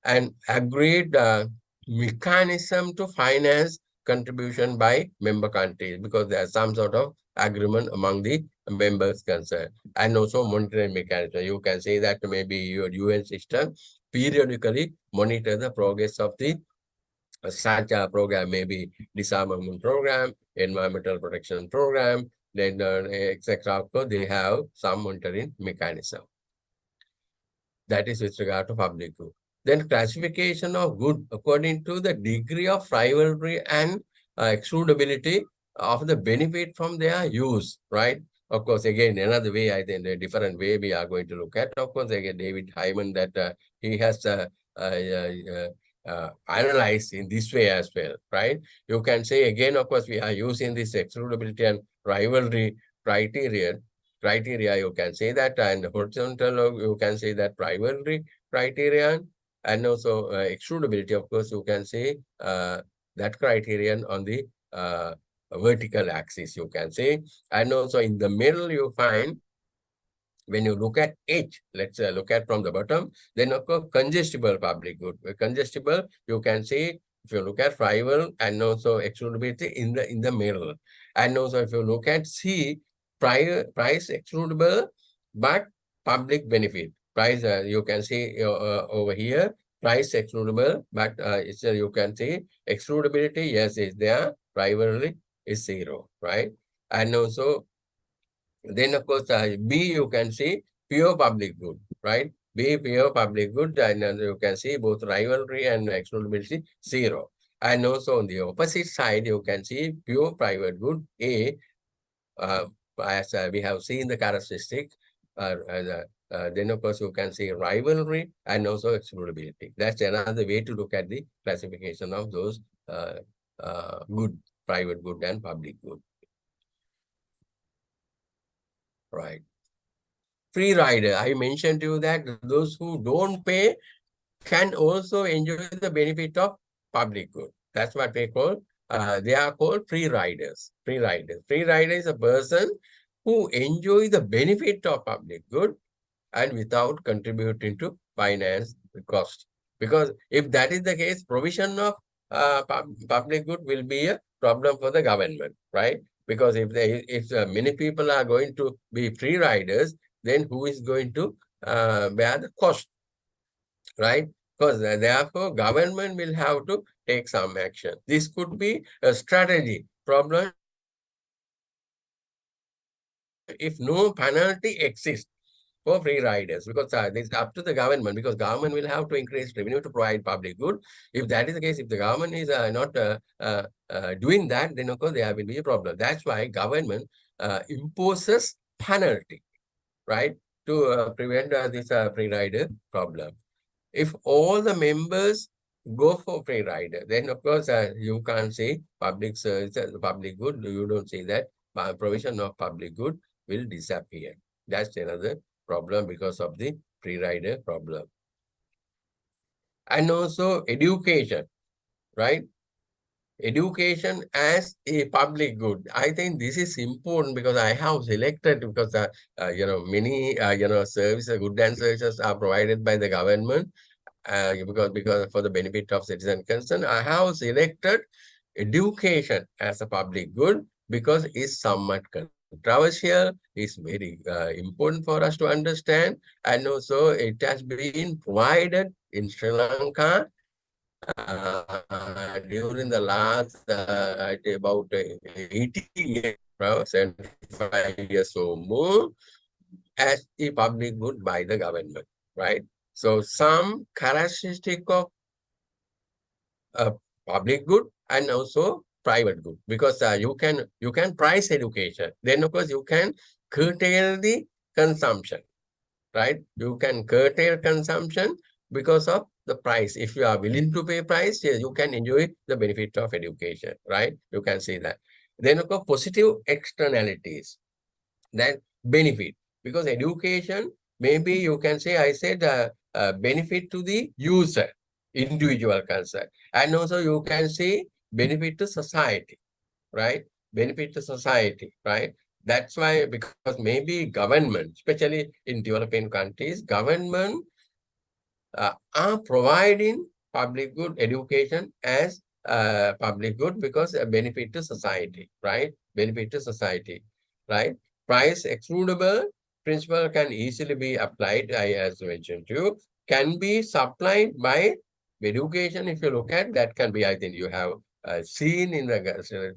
And agreed mechanism to finance contribution by member countries, because there's some sort of agreement among the members concerned. And also monitoring mechanism. You can say that maybe your UN system periodically monitor the progress of the such a program, maybe disarmament program, environmental protection program, then etc. They have some monitoring mechanism. That is with regard to public good. Then classification of good according to the degree of rivalry and excludability of the benefit from their use, right? Of course, again, another way, I think a different way we are going to look at. Of course, again, David Hyman, that he has analyzed in this way as well, right? You can say, again, of course, we are using this excludability and rivalry criteria, you can say that, and horizontal, you can say that rivalry criterion, and also excludability, of course, you can say that criterion on the vertical axis, you can say. And also in the middle, you find, when you look at H, let's look at from the bottom, then of course, congestible public good. Congestible, you can say, if you look at rival and also excludability in the middle. And also if you look at C, price excludable, but public benefit. Price, you can see over here, price excludable, but you can see excludability, yes, is there, rivalry is 0, right? And also, then of course, B, you can see pure public good, right? B, pure public good, and you can see both rivalry and excludability 0. And also on the opposite side, you can see pure private good, A, as we have seen the characteristic, then of course you can see rivalry and also excludability. That's another way to look at the classification of those good, private good and public good. Right. Free rider, I mentioned to you that those who don't pay can also enjoy the benefit of public good. That's what they call, they are called free riders. Free rider is a person who enjoy the benefit of public good and without contributing to finance the cost. Because if that is the case, provision of public good will be a problem for the government, right? Because if many people are going to be free riders, then who is going to bear the cost, right? Because therefore government will have to take some action. This could be a strategy problem if no penalty exists for free riders, because this is up to the government, because government will have to increase revenue to provide public good. If that is the case, if the government is not doing that, then of course there will be a problem. That's why government imposes penalty, right, to prevent this free rider problem. If all the members go for free rider, then of course you can't say public service, public good. You don't say that provision of public good will disappear. That's another problem because of the free rider problem. And also education, right? Education as a public good. I think this is important because I have selected, because many services, good and services are provided by the government, because for the benefit of citizen concern, I have selected education as a public good because it's somewhat controversial, it's very important for us to understand, and also it has been provided in Sri Lanka during the last about 80 years, 75 years or more, as a public good by the government, right? So some characteristic of uh, public good and also private good, because you can price education, then of course you can curtail the consumption, right? You can curtail consumption because of the price. If you are willing to pay price, yes, you can enjoy the benefit of education, right? You can see that. Then of course positive externalities, that benefit, because education, maybe you can say, I said benefit to the user, individual concern, and also you can say benefit to society, right? Benefit to society, right? That's why, because maybe government, especially in developing countries, government are providing public good education as public good because a benefit to society, right? Benefit to society, right? Price excludable principle can easily be applied, I as mentioned to you, can be supplied by education. If you look at that, can be, I think you have seen in the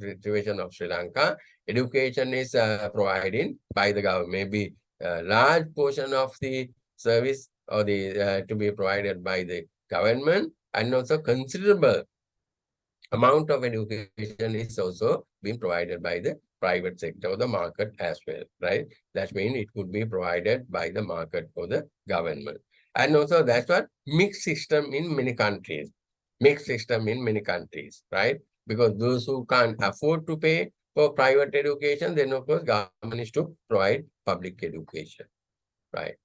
situation of Sri Lanka, education is provided by the government, maybe a large portion of the service or the to be provided by the government, and also considerable amount of education is also being provided by the private sector or the market as well, right? That means it could be provided by the market or the government. And also that's what mixed system in many countries, mixed system in many countries, right? Because those who can't afford to pay for private education, then of course government is to provide public education, right?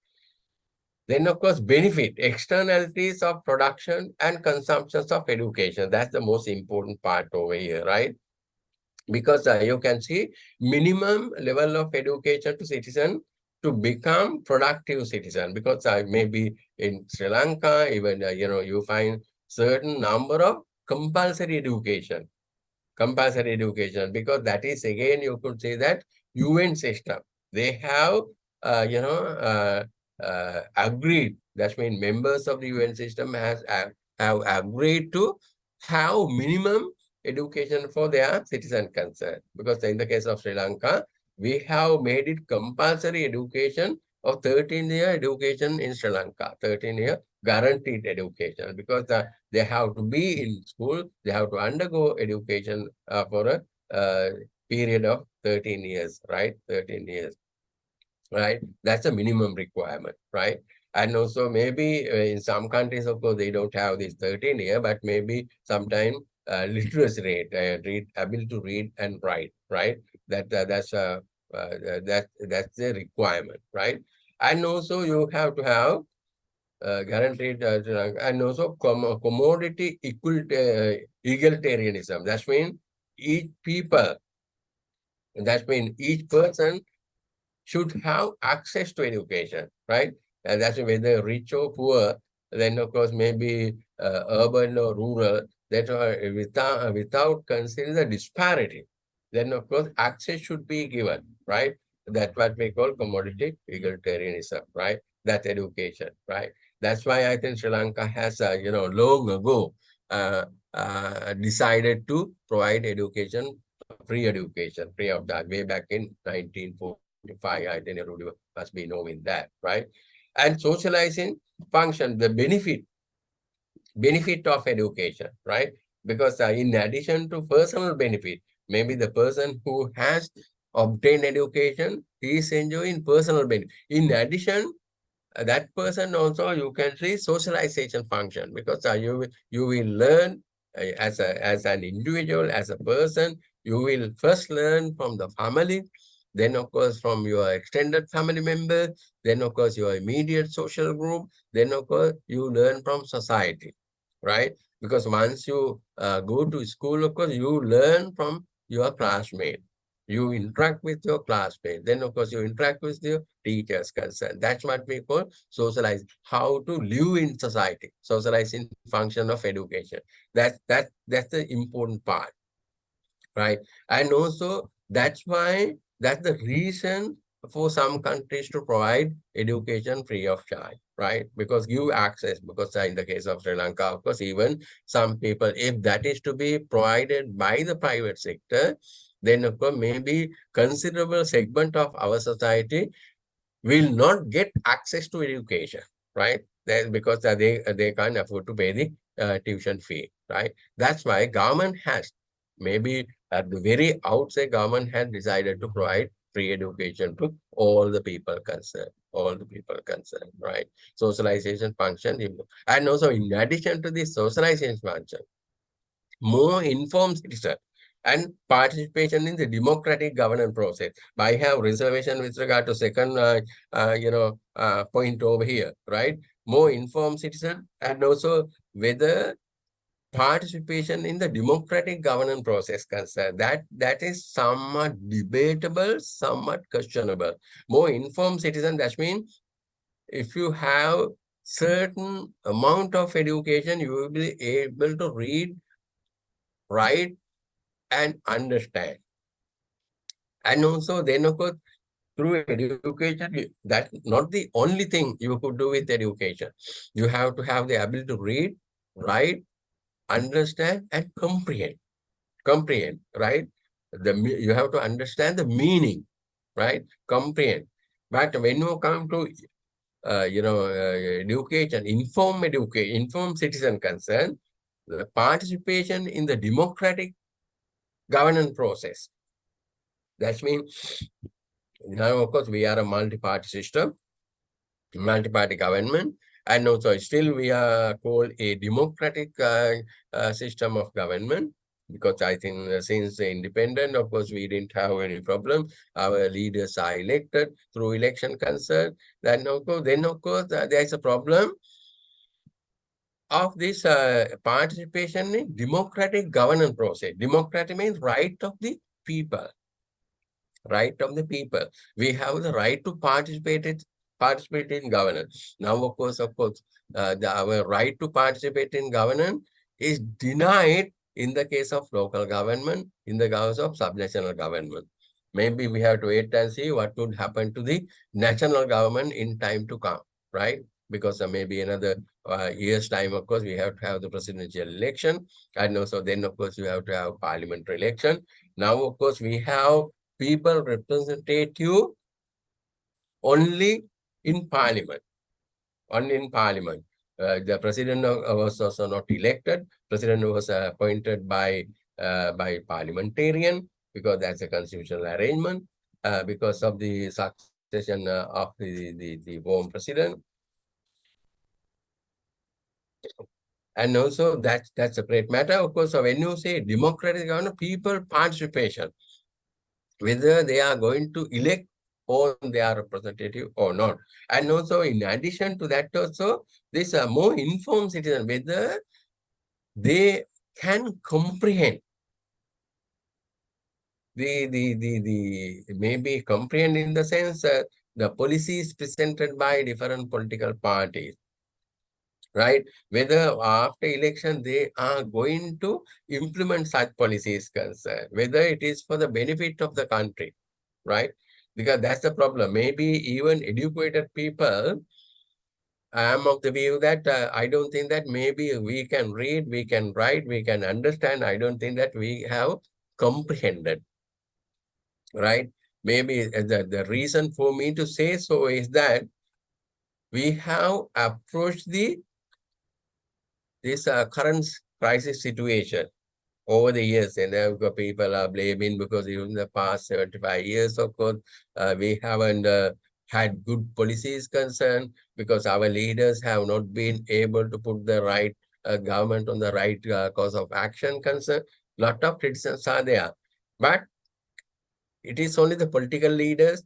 Then, of course, benefit, externalities of production and consumptions of education. That's the most important part over here, right? Because you can see minimum level of education to citizen to become productive citizen. Because maybe in Sri Lanka, even, you find certain number of compulsory education, because that is, again, you could say that UN system, they have agreed, that means members of the UN system have agreed to have minimum education for their citizen concern, because in the case of Sri Lanka, we have made it compulsory education of 13-year education in Sri Lanka, 13-year guaranteed education, because they have to be in school, they have to undergo education for a period of 13 years, right? 13 years, right? That's a minimum requirement, right? And also maybe in some countries, of course, they don't have this 13 year, but maybe sometime literacy rate, ability to read and write, right? That's a requirement, right? And also you have to have guaranteed, and also commodity egalitarianism. That means each people, that means each person should have access to education, right? And that's whether rich or poor, then of course maybe urban or rural, that without considering the disparity, then of course access should be given, right? That's what we call commodity egalitarianism, right? That's education, right? That's why I think Sri Lanka has, long ago decided to provide education, free of that, way back in 1945. I think everybody must be knowing that, right? And socializing function, the benefit of education, right? Because in addition to personal benefit, maybe the person who has obtained education is enjoying personal benefit. In addition, that person also, you can see socialization function, because you will learn as an individual, as a person. You will first learn from the family, then of course from your extended family members, then of course your immediate social group, then of course you learn from society, right? Because once you go to school, of course you learn from your classmate, you interact with your classmate, then of course you interact with your teachers concerned. That's what we call socialize, how to live in society, socializing function of education. That's the important part, right? And also that's the reason for some countries to provide education free of charge, right? Because give access, because in the case of Sri Lanka, of course, even some people, if that is to be provided by the private sector, then of course maybe considerable segment of our society will not get access to education, right? That's because they can't afford to pay the tuition fee, right? That's why government has, maybe at the very outset, government has decided to provide free education to all the people concerned, right? Socialization function, and also in addition to this socialization function, more informed citizen and participation in the democratic governance process. I have reservation with regard to second, point over here, right? More informed citizen, and also whether participation in the democratic governance process concerned, that is somewhat debatable, somewhat questionable. More informed citizen, that means if you have certain amount of education, you will be able to read, write, and understand. And also then of course through education, that's not the only thing you could do with education. You have to have the ability to read, write, understand, and comprehend, right? You have to understand the meaning, right? Comprehend. But when you come to education, informed citizen concern, the participation in the democratic governance process, that means now, of course, we are a multi-party system, multi-party government, and also still we are called a democratic system of government, because I think since the independent, of course, we didn't have any problem. Our leaders are elected through election concern. Then, of course, there is a problem of this participation in democratic governance process. Democratic means right of the people. Right of the people. We have the right to participate in governance. Now, of course, our right to participate in governance is denied in the case of local government, in the case of subnational government. Maybe we have to wait and see what would happen to the national government in time to come, right? Because maybe another year's time, of course, we have to have the presidential election. And also then, of course, we have to have parliamentary election. Now, of course, we have people representative only in parliament. Only in parliament. The president was also not elected. President was appointed by parliamentarian, because that's a constitutional arrangement. Because of the succession of the former president. And also that's a separate matter. Of course, so when you say democratic government, people participation, whether they are going to elect or their representative or not. And also in addition to that also, this more informed citizen, whether they can comprehend the maybe comprehend in the sense the policies presented by different political parties, right? Whether after election they are going to implement such policies concerned, whether it is for the benefit of the country, right? Because that's the problem. Maybe even educated people, I am of the view that I don't think that maybe we can read, we can write, we can understand. I don't think that we have comprehended, right? Maybe the reason for me to say so is that we have approached this current crisis situation over the years, and people are blaming because in the past 75 years, of course, we haven't had good policies concerned because our leaders have not been able to put the right government on the right course of action concerned. Lot of criticisms are there, but it is only the political leaders.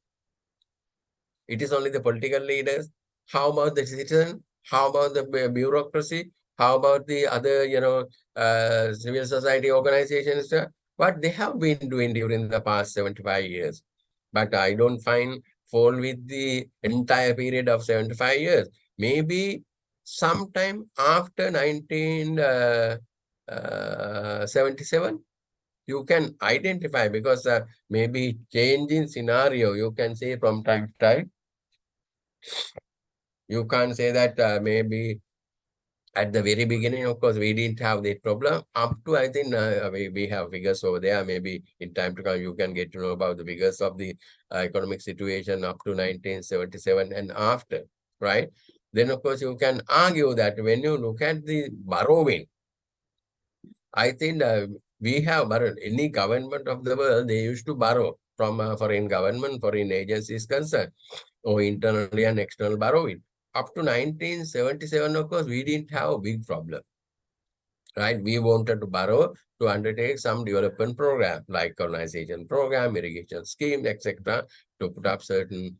It is only the political leaders. How about the citizen? How about the bureaucracy? How about the other, civil society organizations? What they have been doing during the past 75 years. But I don't find fault with the entire period of 75 years. Maybe sometime after 1977, you can identify because maybe change in scenario, you can say from time to time. You can't say that maybe at the very beginning, of course, we didn't have that problem. Up to, I think, we have figures over there. Maybe in time to come, you can get to know about the figures of the economic situation up to 1977 and after, right? Then, of course, you can argue that when you look at the borrowing, I think we have borrowed. Any government of the world, they used to borrow from foreign government, foreign agencies concerned, or internally and external borrowing. Up to 1977, of course, we didn't have a big problem, right? We wanted to borrow to undertake some development program like colonization program, irrigation scheme, etc., to put up certain,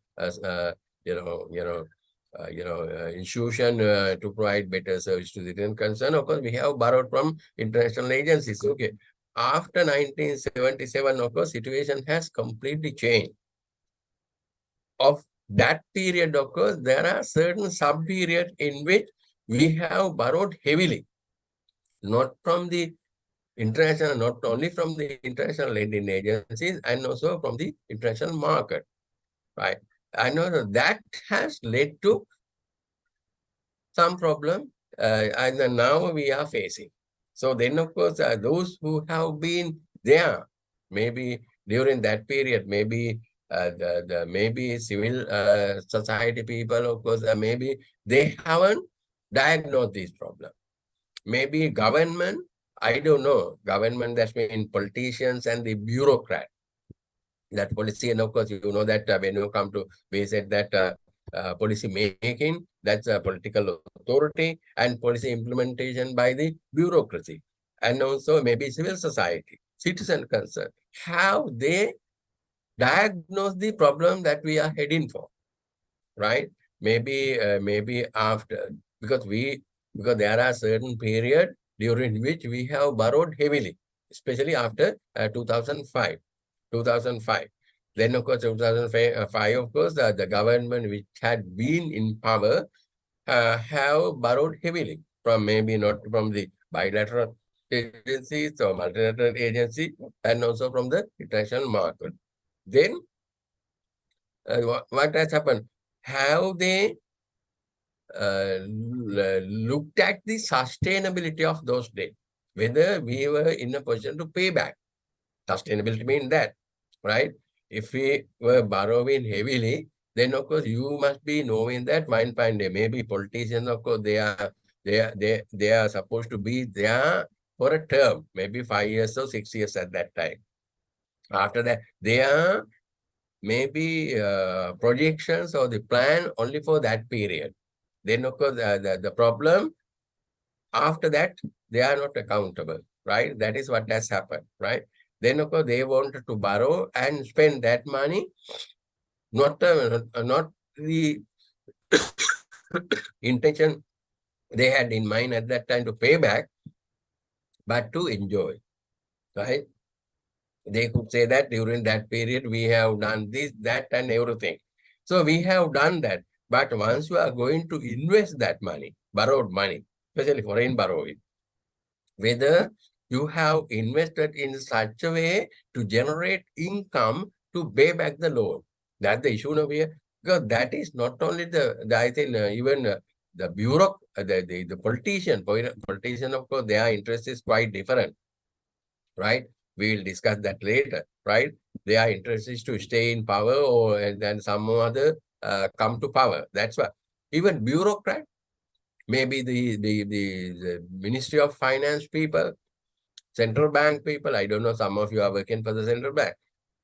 institution to provide better service to citizen concern. Of course, we have borrowed from international agencies. Okay. After 1977, of course, situation has completely changed. Of that period, of course, there are certain sub-periods in which we have borrowed heavily, not from the international, not only from the international lending agencies, and also from the international market, right? I know that has led to some problem, and then now we are facing. So then, of course, those who have been there, maybe during that period, maybe the maybe civil society people, of course, maybe they haven't diagnosed this problem. Maybe government, I don't know, government, that's mean politicians and the bureaucrat, that policy, and of course, you know that when you come to, we said that policy making, that's a political authority, and policy implementation by the bureaucracy, and also maybe civil society, citizen concern, how they diagnose the problem that we are heading for, right? Maybe after, because there are certain period during which we have borrowed heavily, especially after 2005. 2005. Then, of course, 2005, of course, the government which had been in power have borrowed heavily from, maybe not from the bilateral agencies or multilateral agency, and also from the international market. Then, what has happened? Have they looked at the sustainability of those debts? Whether we were in a position to pay back. Sustainability means that, right? If we were borrowing heavily, then of course you must be knowing that one fine day, maybe politicians, of course, they are supposed to be there for a term, maybe 5 years or 6 years at that time. After that, they are maybe projections or the plan only for that period. Then of course the problem after that, they are not accountable, right? That is what has happened, right? Then, of course, they wanted to borrow and spend that money, not the intention they had in mind at that time to pay back, but to enjoy, right? They could say that during that period, we have done this, that, and everything. So we have done that. But once you are going to invest that money, borrowed money, especially foreign borrowing, whether you have invested in such a way to generate income to pay back the loan. That's the issue now here. Because that is not only the I think even the bureau, the politician, of course, their interest is quite different, right? We will discuss that later, right? Their interest is to stay in power or and then some other come to power. That's why even bureaucrat, maybe the Ministry of Finance people, central bank people. I don't know. Some of you are working for the central bank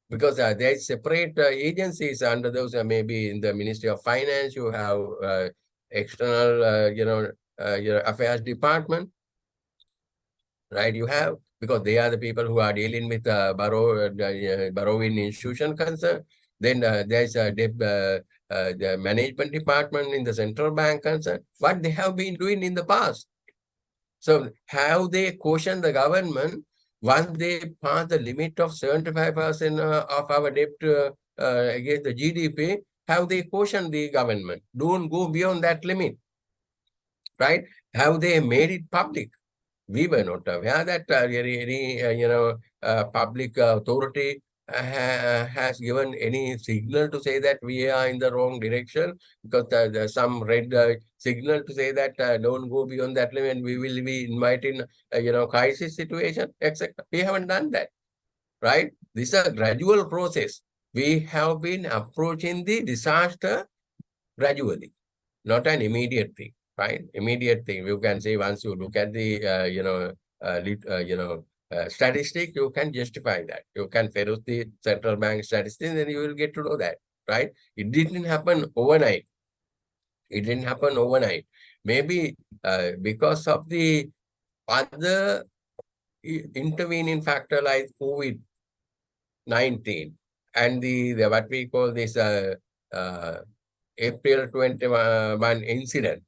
because there is separate agencies under those. Maybe in the Ministry of Finance, you have external, affairs department, right? You have because they are the people who are dealing with borrowing institution concern. Then there's the management department in the central bank concern. What they have been doing in the past. So how they caution the government once they pass the limit of 75% of our debt against the GDP, how they caution the government? Don't go beyond that limit, right? How they made it public? We were not aware that public authority has given any signal to say that we are in the wrong direction because there's some red signal to say that don't go beyond that limit and we will be inviting crisis situation, etc. We haven't done that, right? This is a gradual process. We have been approaching the disaster gradually, not an immediate thing, right? Immediate thing. You can say once you look at the statistic, you can justify that. You can ferret the central bank statistics, and you will get to know that, right? It didn't happen overnight. It didn't happen overnight. Maybe because of the other intervening factor like COVID-19 and the what we call this April 21 incident,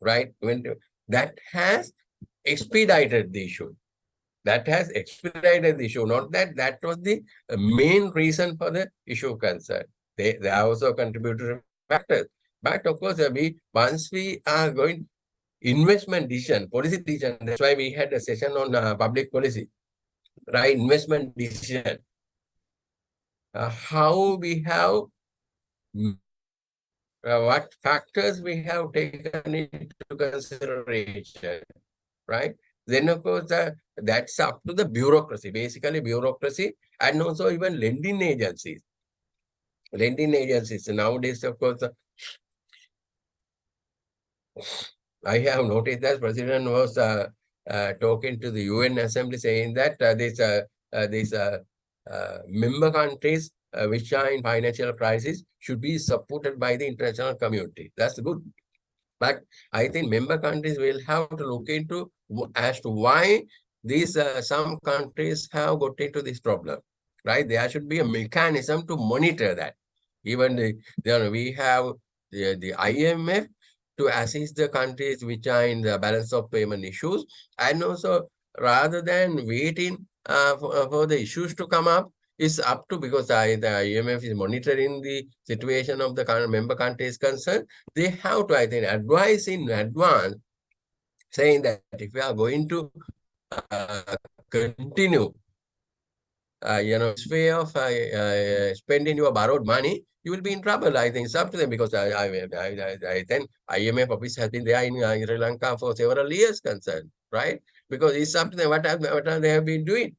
right? That has expedited the issue. That has expedited the issue. Not that that was the main reason for the issue concern. They are also contributory factors. But of course, once we are going investment decision, policy decision, that's why we had a session on public policy, right? Investment decision. How we have what factors we have taken into consideration, right? Then, of course, that's up to the bureaucracy, basically bureaucracy, and also even lending agencies. Lending agencies. Nowadays, of course, I have noticed that President was talking to the UN Assembly saying that these member countries which are in financial crisis should be supported by the international community. That's good. But I think member countries will have to look into as to why these some countries have got into this problem, right? There should be a mechanism to monitor that. Even we have the IMF to assist the countries which are in the balance of payment issues, and also rather than waiting for the issues to come up, it's up to because the IMF is monitoring the situation of the member countries concerned. They have to, I think, advise in advance, saying that if you are going to continue, this way of spending your borrowed money, you will be in trouble. I think it's up to them because I think IMF office has been there in Sri Lanka for several years concerned, right? Because it's up to them what they have been doing.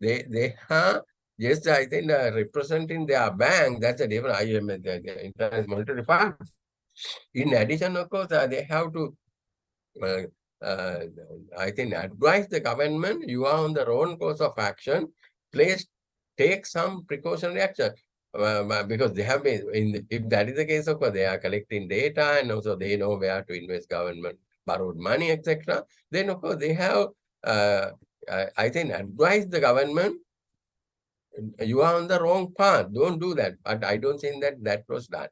They are just, I think, representing their bank. That's a different IMF, the International Monetary Fund. In addition, of course, they have to, I think, advise the government, you are on the wrong course of action. Please take some precautionary action. Because they have been, if that is the case, of course, they are collecting data and also they know where to invest government borrowed money, etc. Then, of course, they have, I think, advise the government, you are on the wrong path. Don't do that. But I don't think that that was done,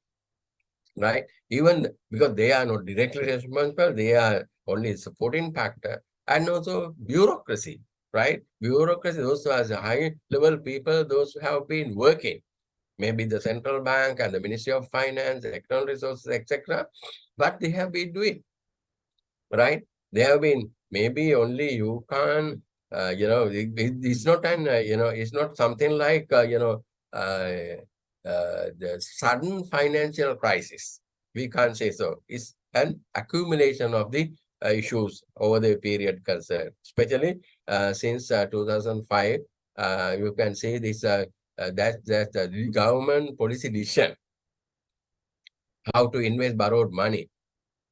right? Even because they are not directly responsible, they are only a supporting factor. And also bureaucracy, right? Bureaucracy, those who are high level people, those who have been working, maybe the central bank and the Ministry of Finance, external resources, etc. What they have been doing, right? They have been, maybe only you can, it's not an, it's not something like, the sudden financial crisis. We can't say so. It's an accumulation of the issues over the period concerned, especially since 2005. You can say this, that the government policy decision how to invest borrowed money,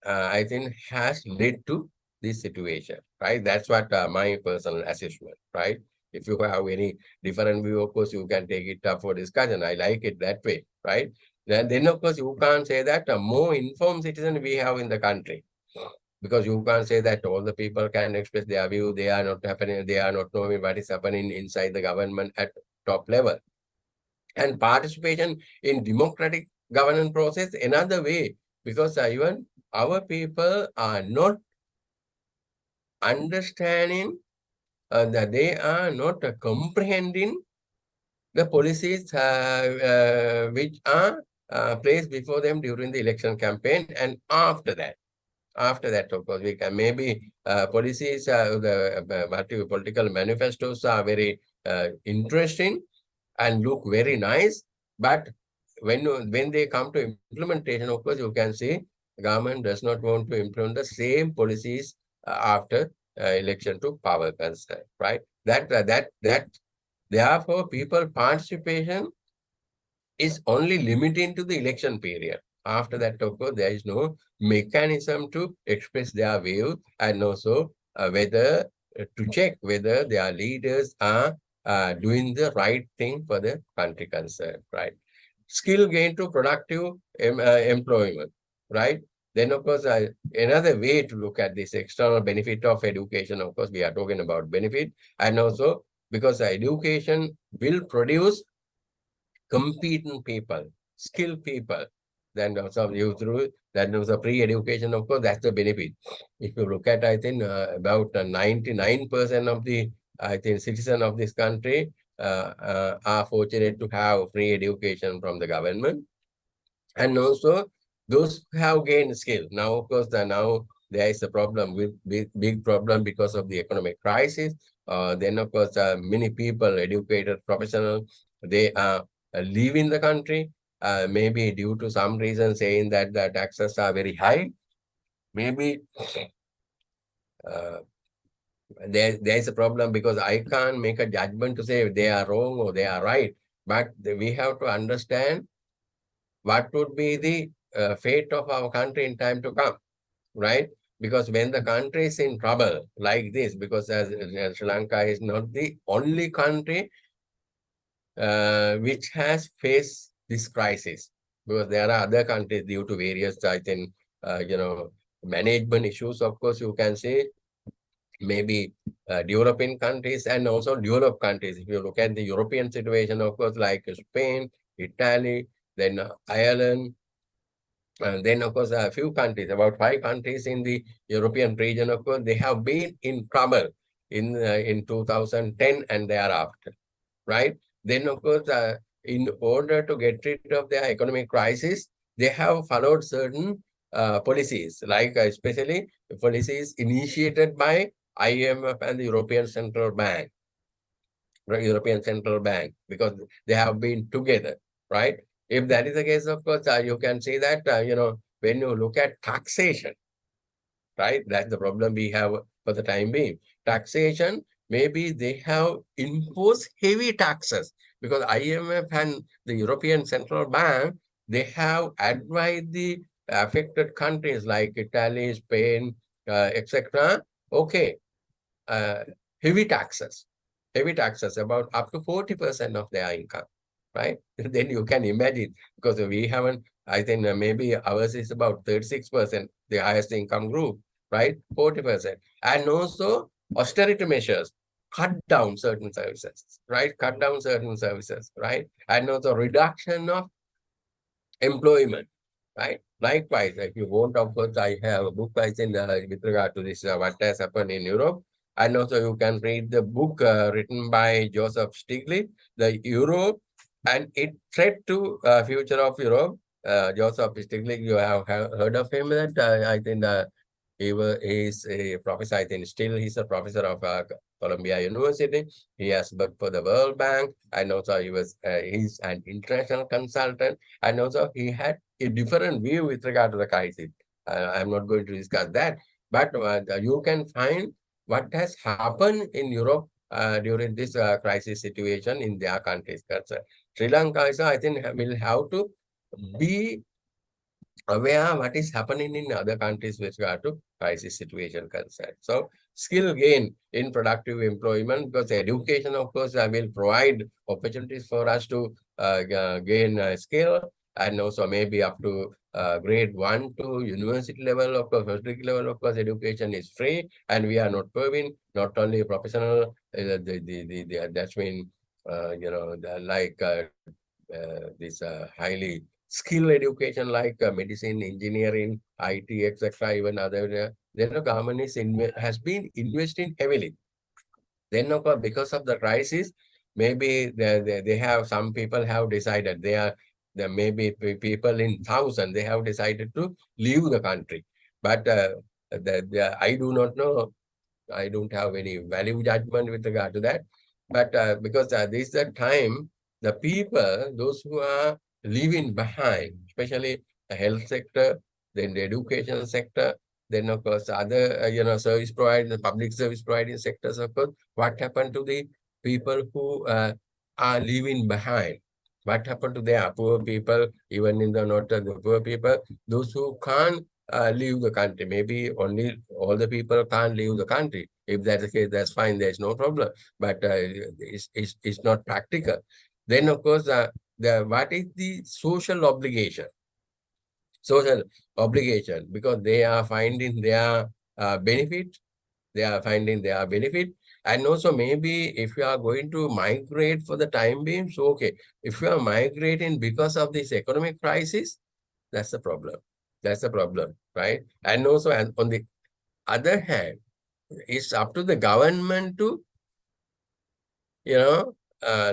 I think has led to this situation, right? That's what my personal assessment, right? If you have any different view, of course, you can take it up for discussion. I like it that way, right? Then of course, you can't say that more informed citizen we have in the country, because you can't say that all the people can express their view. They are not happening. They are not knowing what is happening inside the government at top level. And participation in democratic governance process another way, because even our people are not understanding, that they are not comprehending the policies which are placed before them during the election campaign and after that. After that, of course, we can maybe policies, the political manifestos are very interesting and look very nice, but when they come to implementation, of course, you can see government does not want to implement the same policies after election to power concern, right? That therefore people participation is only limited to the election period. After that, of course, there is no mechanism to express their view, and also whether to check whether their leaders are doing the right thing for the country concerned, right? Skill gain to productive employment, right? Then, of course, another way to look at this external benefit of education, of course, we are talking about benefit, and also because education will produce competent people, skilled people. Then also you through that was a pre-education, of course, that's the benefit. If you look at, I think about 99% of the, I think, citizens of this country are fortunate to have free education from the government. And also those who have gained skill. Now, of course, now there is a problem with big problem because of the economic crisis. Then, of course, many people, educated professionals, they are leaving the country, maybe due to some reason saying that the taxes are very high. Maybe uh, there is a problem because I can't make a judgment to say they are wrong or they are right. But we have to understand what would be the fate of our country in time to come, right? Because when the country is in trouble like this, because as Sri Lanka is not the only country which has faced this crisis, because there are other countries due to various, I think, management issues, of course, you can say, maybe European countries and also developed countries. If you look at the European situation, of course, like Spain, Italy, then Ireland, and then, of course, a few countries, about 5 countries in the European region, of course, they have been in trouble in 2010 and thereafter, right? Then, of course, in order to get rid of their economic crisis, they have followed certain policies, like especially policies initiated by IMF and the European Central Bank, because they have been together, right? If that is the case, of course, you can see that, when you look at taxation, right? That's the problem we have for the time being. Taxation, maybe they have imposed heavy taxes because IMF and the European Central Bank, they have advised the affected countries like Italy, Spain, etc. Okay, uh, heavy taxes, about up to 40% of their income, right? Then you can imagine, because we haven't, I think maybe ours is about 36%, the highest income group, right? 40%. And also austerity measures, cut down certain services, right? Cut down certain services, right? And also reduction of employment, right? Likewise, if you want, of course, I have a book I think with regard to this, what has happened in Europe. And also you can read the book written by Joseph Stiglitz, the Europe and it threat to future of Europe. Joseph Stiglitz, you have heard of him? That I think he's a professor. I think still he's a professor of Columbia University. He has worked for the World Bank, and also he's an international consultant, and also he had a different view with regard to the crisis. I'm not going to discuss that, but you can find what has happened in Europe during this crisis situation in their countries. Sri Lanka is, I think, will have to be aware what is happening in other countries with regard to crisis situation concern. So skill gain in productive employment, because education, of course, will provide opportunities for us to gain skill, and also maybe up to grade 1 to university level. Of course, first degree level, of course, education is free, and we are not paying not only professional, that's mean, this highly skill education like medicine, engineering, IT, etc., even other, then the government has been investing heavily. Then, of course, because of the crisis, maybe they have, some people have decided, there may be people in thousands, they have decided to leave the country. But I do not know, I don't have any value judgment with regard to that. But because this is the time, the people, those who are leaving behind, especially the health sector, then the education sector, then of course other service providing, public service providing sectors, of course, what happened to the people who are leaving behind? What happened to the poor people, even in the not the poor people, those who can't leave the country? Maybe only all the people can't leave the country. If that's the case, that's fine. There's no problem. But it's not practical. Then, of course, what is the social obligation? Social obligation, because they are finding their benefit. They are finding their benefit. And also, maybe if you are going to migrate for the time being, so okay. If you are migrating because of this economic crisis, that's the problem. That's the problem, right? And also, and on the other hand, it's up to the government to,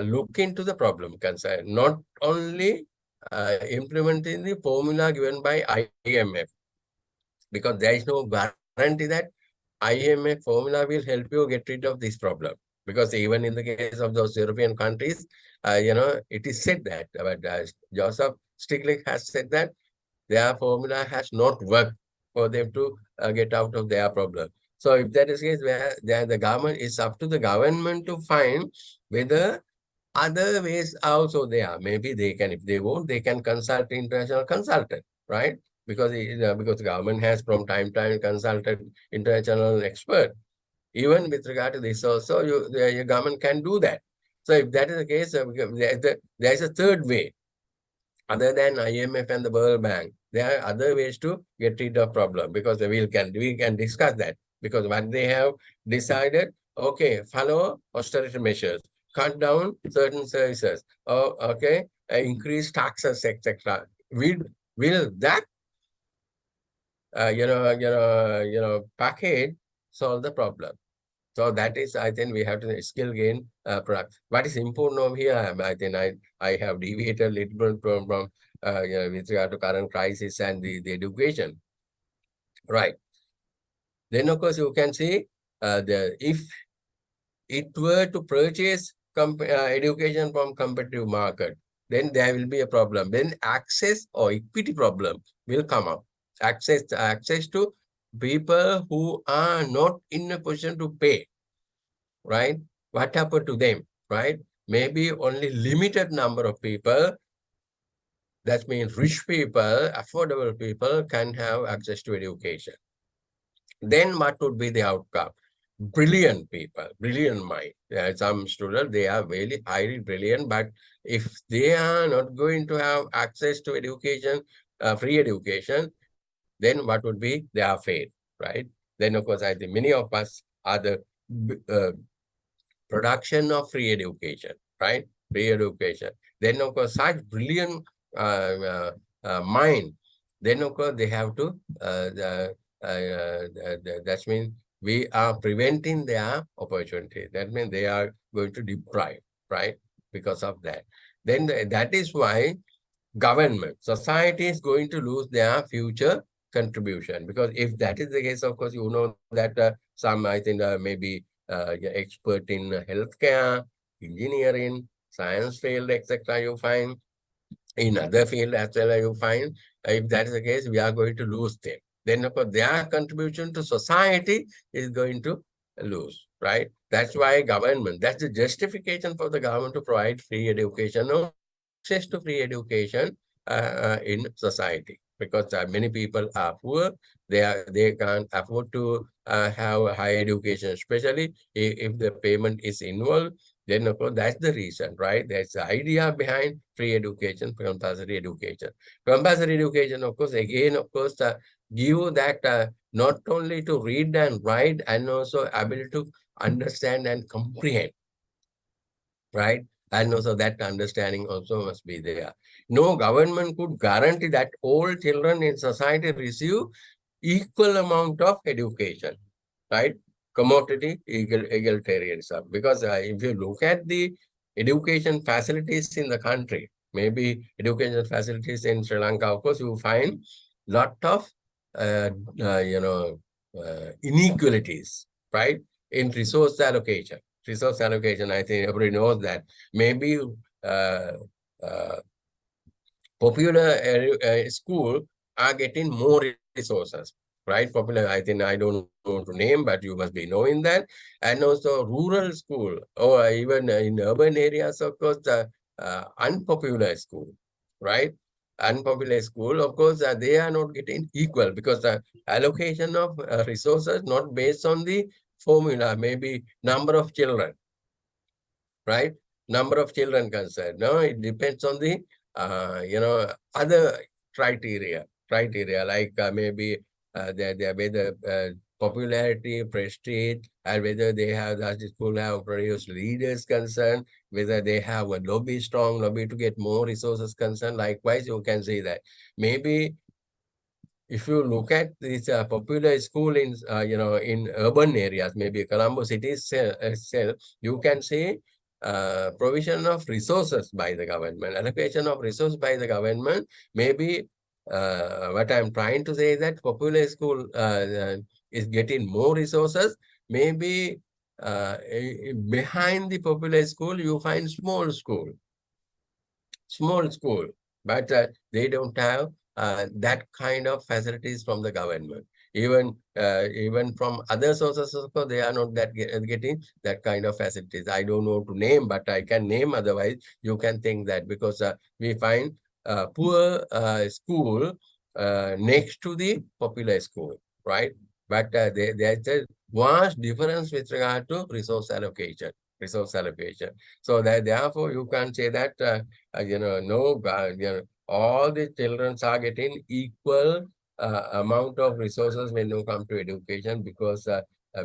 look into the problem concern, not only implementing the formula given by IMF, because there is no guarantee that IMF formula will help you get rid of this problem. Because even in the case of those European countries, it is said that, but Joseph Stiglitz has said that their formula has not worked for them to get out of their problem. So if that is the case, where the government, is up to the government to find whether other ways also there. Maybe they can, if they won't, they can consult international consultant, right? Because the government has from time to time consulted international expert. Even with regard to this also, your government can do that. So if that is the case, there is a third way other than IMF and the World Bank. There are other ways to get rid of problem, because we can discuss that, because what they have decided, okay, follow austerity measures, cut down certain services, or okay, increase taxes, etc. Will that package solve the problem? So that is, I think, we have to skill gain product. What is important over here, I think I have deviated a little bit from with regard to current crisis and the education. Right. Then, of course, you can see if it were to purchase education from competitive market, then there will be a problem. Then access or equity problem will come up. Access to people who are not in a position to pay, right? What happened to them, right? Maybe only limited number of people, that means rich people, affordable people, can have access to education. Then what would be the outcome? Brilliant people, brilliant mind. Some students, they are very highly brilliant, but if they are not going to have access to education, free education, then what would be their fate, right? Then, of course, I think many of us are the uh, production of free education, right? Free education. Then, of course, such brilliant mind, then, of course, they have to, that means we are preventing their opportunity. That means they are going to deprive, right? Because of that. then that is why government, society is going to lose their future contribution. Because if that is the case, of course, you know that some, I think, maybe expert in healthcare, engineering, science field, etc., you find in other field as well, you find if that is the case, we are going to lose them. Then, of course, their contribution to society is going to lose, right? That's why government, that's the justification for the government to provide free education or access to free education in society. Because many people are poor, they can't afford to have high education, especially if the payment is involved. Then, of course, that's the reason, right? That's the idea behind free education, compulsory education. Compulsory education, of course, again, of course, give that not only to read and write, and also ability to understand and comprehend, right? And also that understanding also must be there. No government could guarantee that all children in society receive equal amount of education, right? Commodity egalitarianism. Because if you look at the education facilities in the country, maybe education facilities in Sri Lanka, of course, you find lot of uh, you know inequalities, right? In resource allocation. Resource allocation, I think everybody knows that. Maybe uh, uh, popular school are getting more resources, right? Popular, I think, I don't know to name, but you must be knowing that. And also rural school, or even in urban areas, of course, the unpopular school, right? Unpopular school, of course, they are not getting equal, because the allocation of resources not based on the formula, maybe number of children, right? Number of children concerned. No, it depends on the other criteria like maybe their whether popularity, prestige, and whether they have, does the school have produced leaders concerned, whether they have a lobby, strong lobby to get more resources concerned. Likewise, you can say that maybe if you look at this popular school in in urban areas, maybe Colombo city itself, you can say provision of resources by the government, allocation of resources by the government. Maybe what I'm trying to say is that popular school is getting more resources. Maybe behind the popular school, you find small school, but they don't have that kind of facilities from the government. Even from other sources, of course, they are not that getting that kind of facilities. I don't know to name, but I can name. Otherwise, you can think that, because we find poor school next to the popular school, right? But there's a vast difference with regard to resource allocation. Resource allocation. So that therefore you can say that no, all the children are getting equal amount of resources when you come to education, because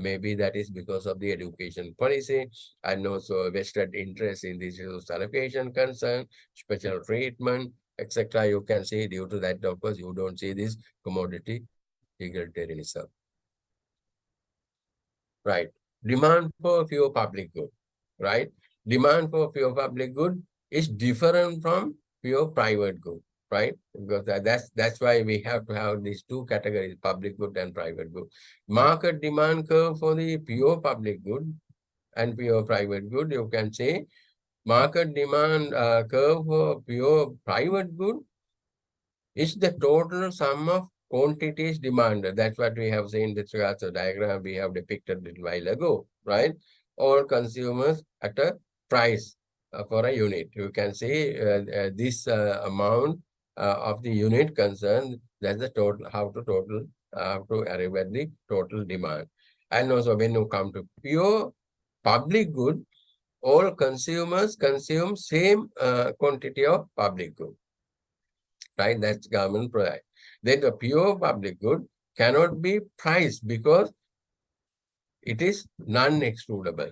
maybe that is because of the education policy, and also vested interest in the resource allocation concern, special treatment, etc. You can see due to that, of course, you don't see this commodity egalitarianism. Right. Demand for pure public good, right? Demand for pure public good is different from pure private good, right? Because that's why we have to have these two categories, public good and private good. Market demand curve for the pure public good and pure private good, you can say market demand curve for pure private good is the total sum of quantities demanded. That's what we have seen with regards to diagram we have depicted a little while ago, right? All consumers at a price for a unit. You can see this amount of the unit concerned, that's the total, how to arrive at the total demand. And also when you come to pure public good, all consumers consume same quantity of public good, right? That's government provide. Then the pure public good cannot be priced because it is non-excludable,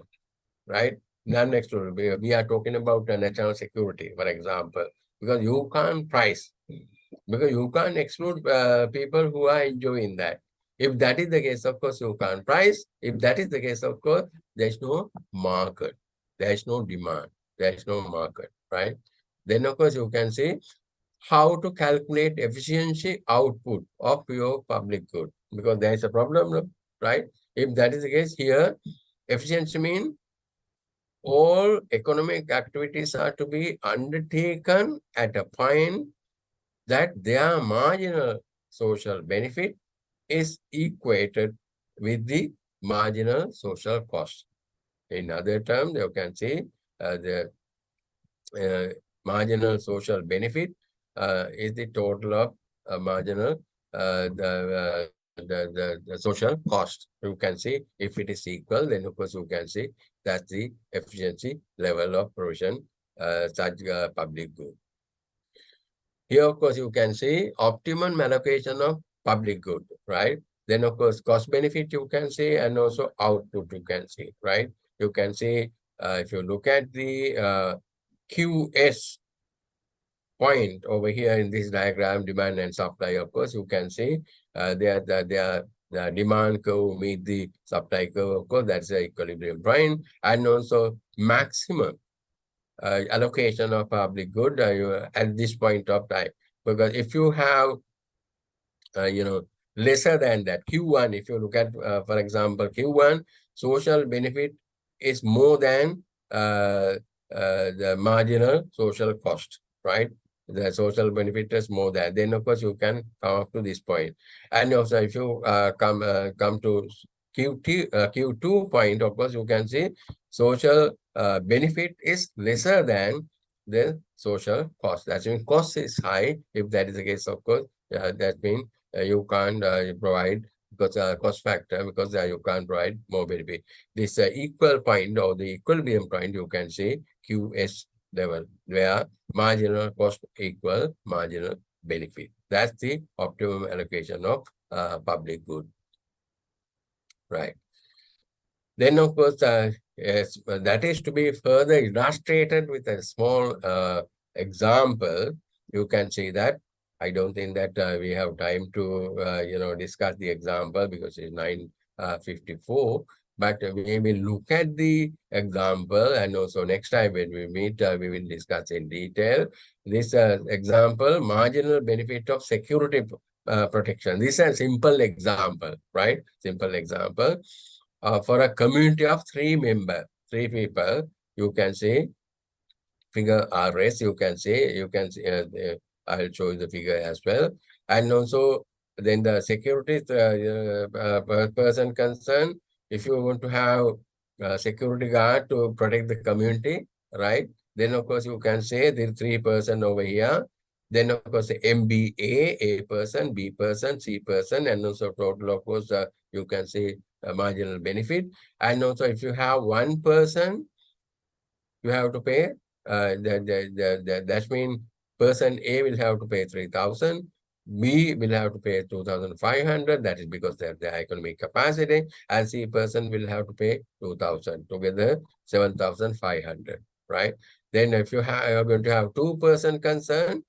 right? Non-excludable. We are talking about national security, for example, because you can't price, because you can't exclude people who are enjoying that. If that is the case, of course, you can't price. If that is the case, of course, there's no market. There's no demand. There's no market, right? Then, of course, you can see how to calculate efficiency output of your public good, because there is a problem, no? Right? If that is the case here, efficiency means all economic activities are to be undertaken at a point that their marginal social benefit is equated with the marginal social cost. In other terms, you can see the uh, marginal social benefit is the total of marginal the social cost. You can see if it is equal, then of course you can see that's the efficiency level of provision such public good. Here, of course, you can see optimum allocation of public good, right? Then, of course, cost benefit you can see, and also output you can see, right? You can see if you look at the QS point over here in this diagram, demand and supply, of course, you can see the demand curve meet the supply curve, of course, that's the equilibrium point, and also maximum allocation of public good at this point of time. Because if you have, lesser than that, Q1, if you look at, for example, Q1, social benefit is more than the marginal social cost, right? The social benefit is more than, then of course you can come up to this point. And also if you come to Q2 point, of course you can see social benefit is lesser than the social cost. That means cost is high. If that is the case, of course, that means you can't provide, because cost factor, because you can't provide more benefit. This equal point or the equilibrium point, you can see QS level, where marginal cost equal marginal benefit. That's the optimum allocation of public good, right? Then, of course, yes, that is to be further illustrated with a small example. You can see that. I don't think that we have time to, discuss the example because it's 9:54. But we will look at the example, and also next time when we meet, we will discuss in detail. This example, marginal benefit of security protection. This is a simple example, right? Simple example for a community of three people, you can see figure RS, you can see, I'll show you the figure as well. And also then the security person concerned, if you want to have a security guard to protect the community, right? Then of course you can say the 3 person over here. Then of course the MBA, A person, B person, C person, and also total of course you can see a marginal benefit. And also if you have 1 person, you have to pay, that means person A will have to pay 3,000, B will have to pay 2,500, that is because they have the economic capacity, and C person will have to pay 2,000, together 7,500, right? Then if you are going to have 2 person concerned,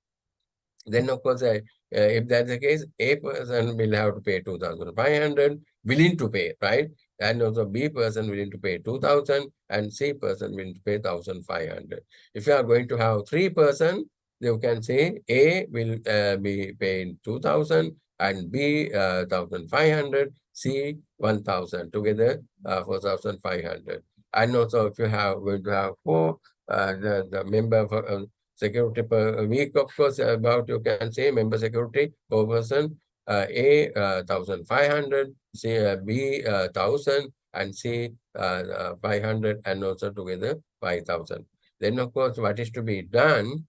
then of course, if that's the case, A person will have to pay 2,500, willing to pay, right? And also B person willing to pay 2,000 and C person willing to pay 1,500. If you are going to have 3 person, you can say A will be paying 2,000 and B 1,500, C 1,000, together 4,500. And also if you have going to have four, the member for security per week, of course, about you can say member security per person, A 1,500, C B 1,000, and C 500, and also together 5,000. Then of course, what is to be done?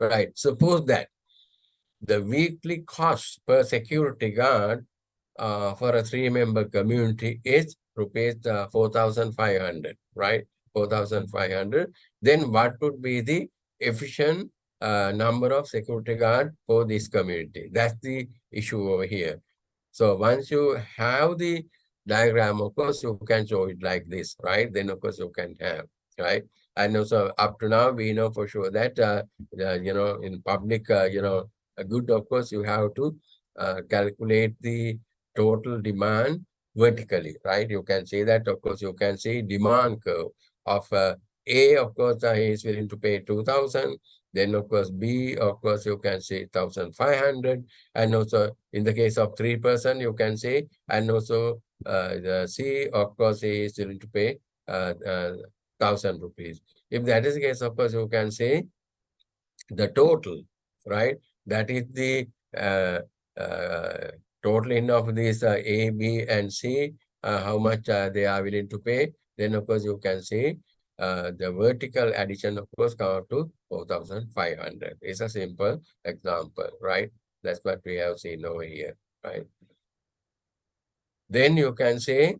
Right. Suppose that the weekly cost per security guard for a 3-member community is rupees 4,500, right? 4,500. Then what would be the efficient number of security guard for this community? That's the issue over here. So once you have the diagram, of course, you can show it like this, right? Then of course you can have, right? And also up to now, we know for sure that, in public, good, of course, you have to calculate the total demand vertically, right? You can see that, of course, you can see demand curve of A, of course, he is willing to pay 2,000. Then, of course, B, of course, you can say 1,500. And also, in the case of 3%, you can say, and also the C, of course, he is willing to pay 1,000 rupees. If that is the case, of course, you can say the total, right? That is the uh, uh, total of these A, B, and C, how much they are willing to pay. Then, of course, you can see the vertical addition, of course, come up to 4,500. It's a simple example, right? That's what we have seen over here, right? Then you can say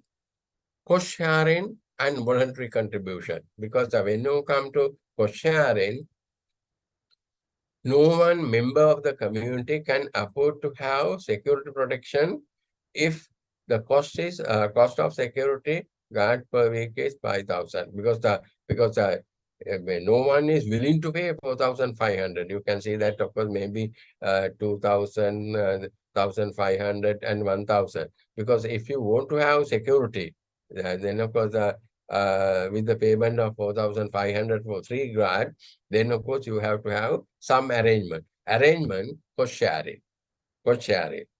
cost sharing and voluntary contribution. Because when you come to cost sharing, no one member of the community can afford to have security protection if the cost of security guard per week is 5,000, because no one is willing to pay 4,500. You can see that, of course, maybe 2,000, 1,500 and 1,000. Because if you want to have security, then of course with the payment of 4,500 for 3 grand, then of course you have to have some arrangement for sharing,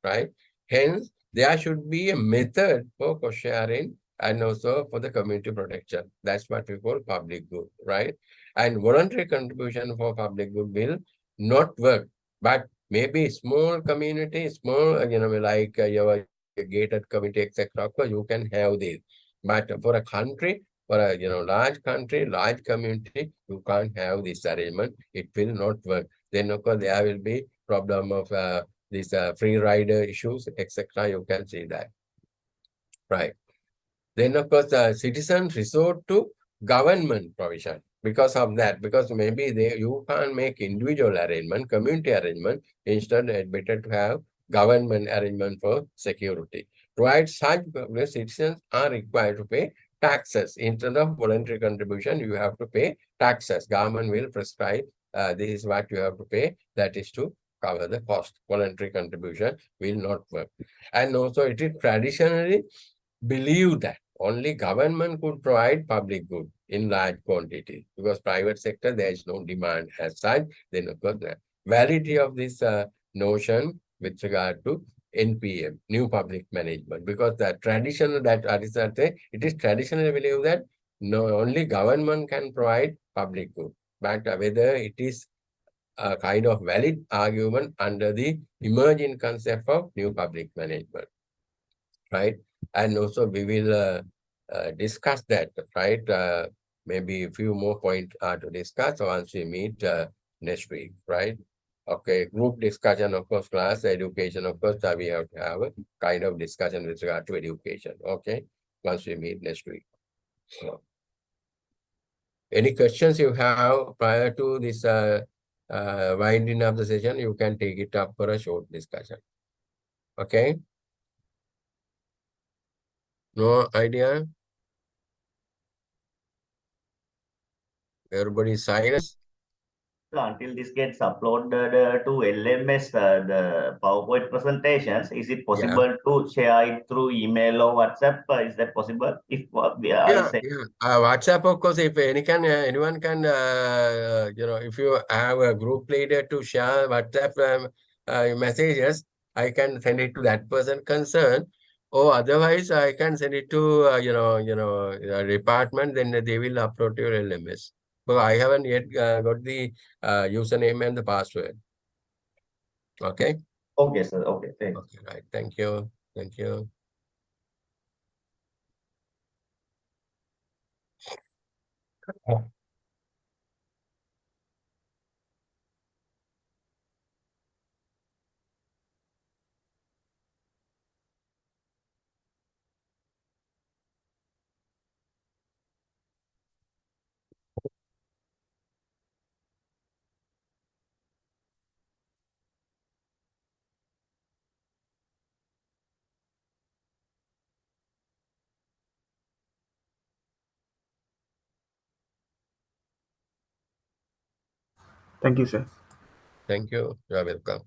right? Hence, there should be a method for cost sharing and also for the community protection. That's what we call public good, right? And voluntary contribution for public good will not work, but maybe small community, small, like your gated community, etc. Of course, you can have this. But for a country, for a large country, large community, you can't have this arrangement. It will not work. Then, of course, there will be problem of these free rider issues, etc. You can see that, right? Then, of course, citizens resort to government provision because of that, because maybe you can't make individual arrangement, community arrangement. Instead, it's better to have government arrangement for security. Provide such citizens are required to pay taxes. Instead of voluntary contribution, you have to pay taxes. Government will prescribe this is what you have to pay. That is to cover the cost. Voluntary contribution will not work. And also, it is traditionally believe that only government could provide public good in large quantity, because private sector there is no demand as such. Then of course the validity of this notion with regard to NPM, new public management, because the traditional that Arisate, it is traditionally believed that no only government can provide public good, but whether it is a kind of valid argument under the emerging concept of new public management, right? And also we will discuss that, right? Maybe a few more points to discuss once we meet next week, right? Okay, group discussion, of course, class education, of course, we have to have a kind of discussion with regard to education, okay? Once we meet next week. So, any questions you have prior to this winding up the session, you can take it up for a short discussion, okay? No idea? Everybody silent? So until this gets uploaded to LMS, the PowerPoint presentations, is it Yeah. possible to share it through email or WhatsApp? Is that possible? If I Yeah, say, yeah. WhatsApp, of course, if anyone can, if you have a group leader to share WhatsApp messages, I can send it to that person concerned. Or otherwise, I can send it to, department, then they will upload to your LMS. But I haven't yet got the username and the password. Okay? okay, sir. Okay, thanks. Okay, right. Thank you. Thank you. Thank you, sir. Thank you. You are welcome.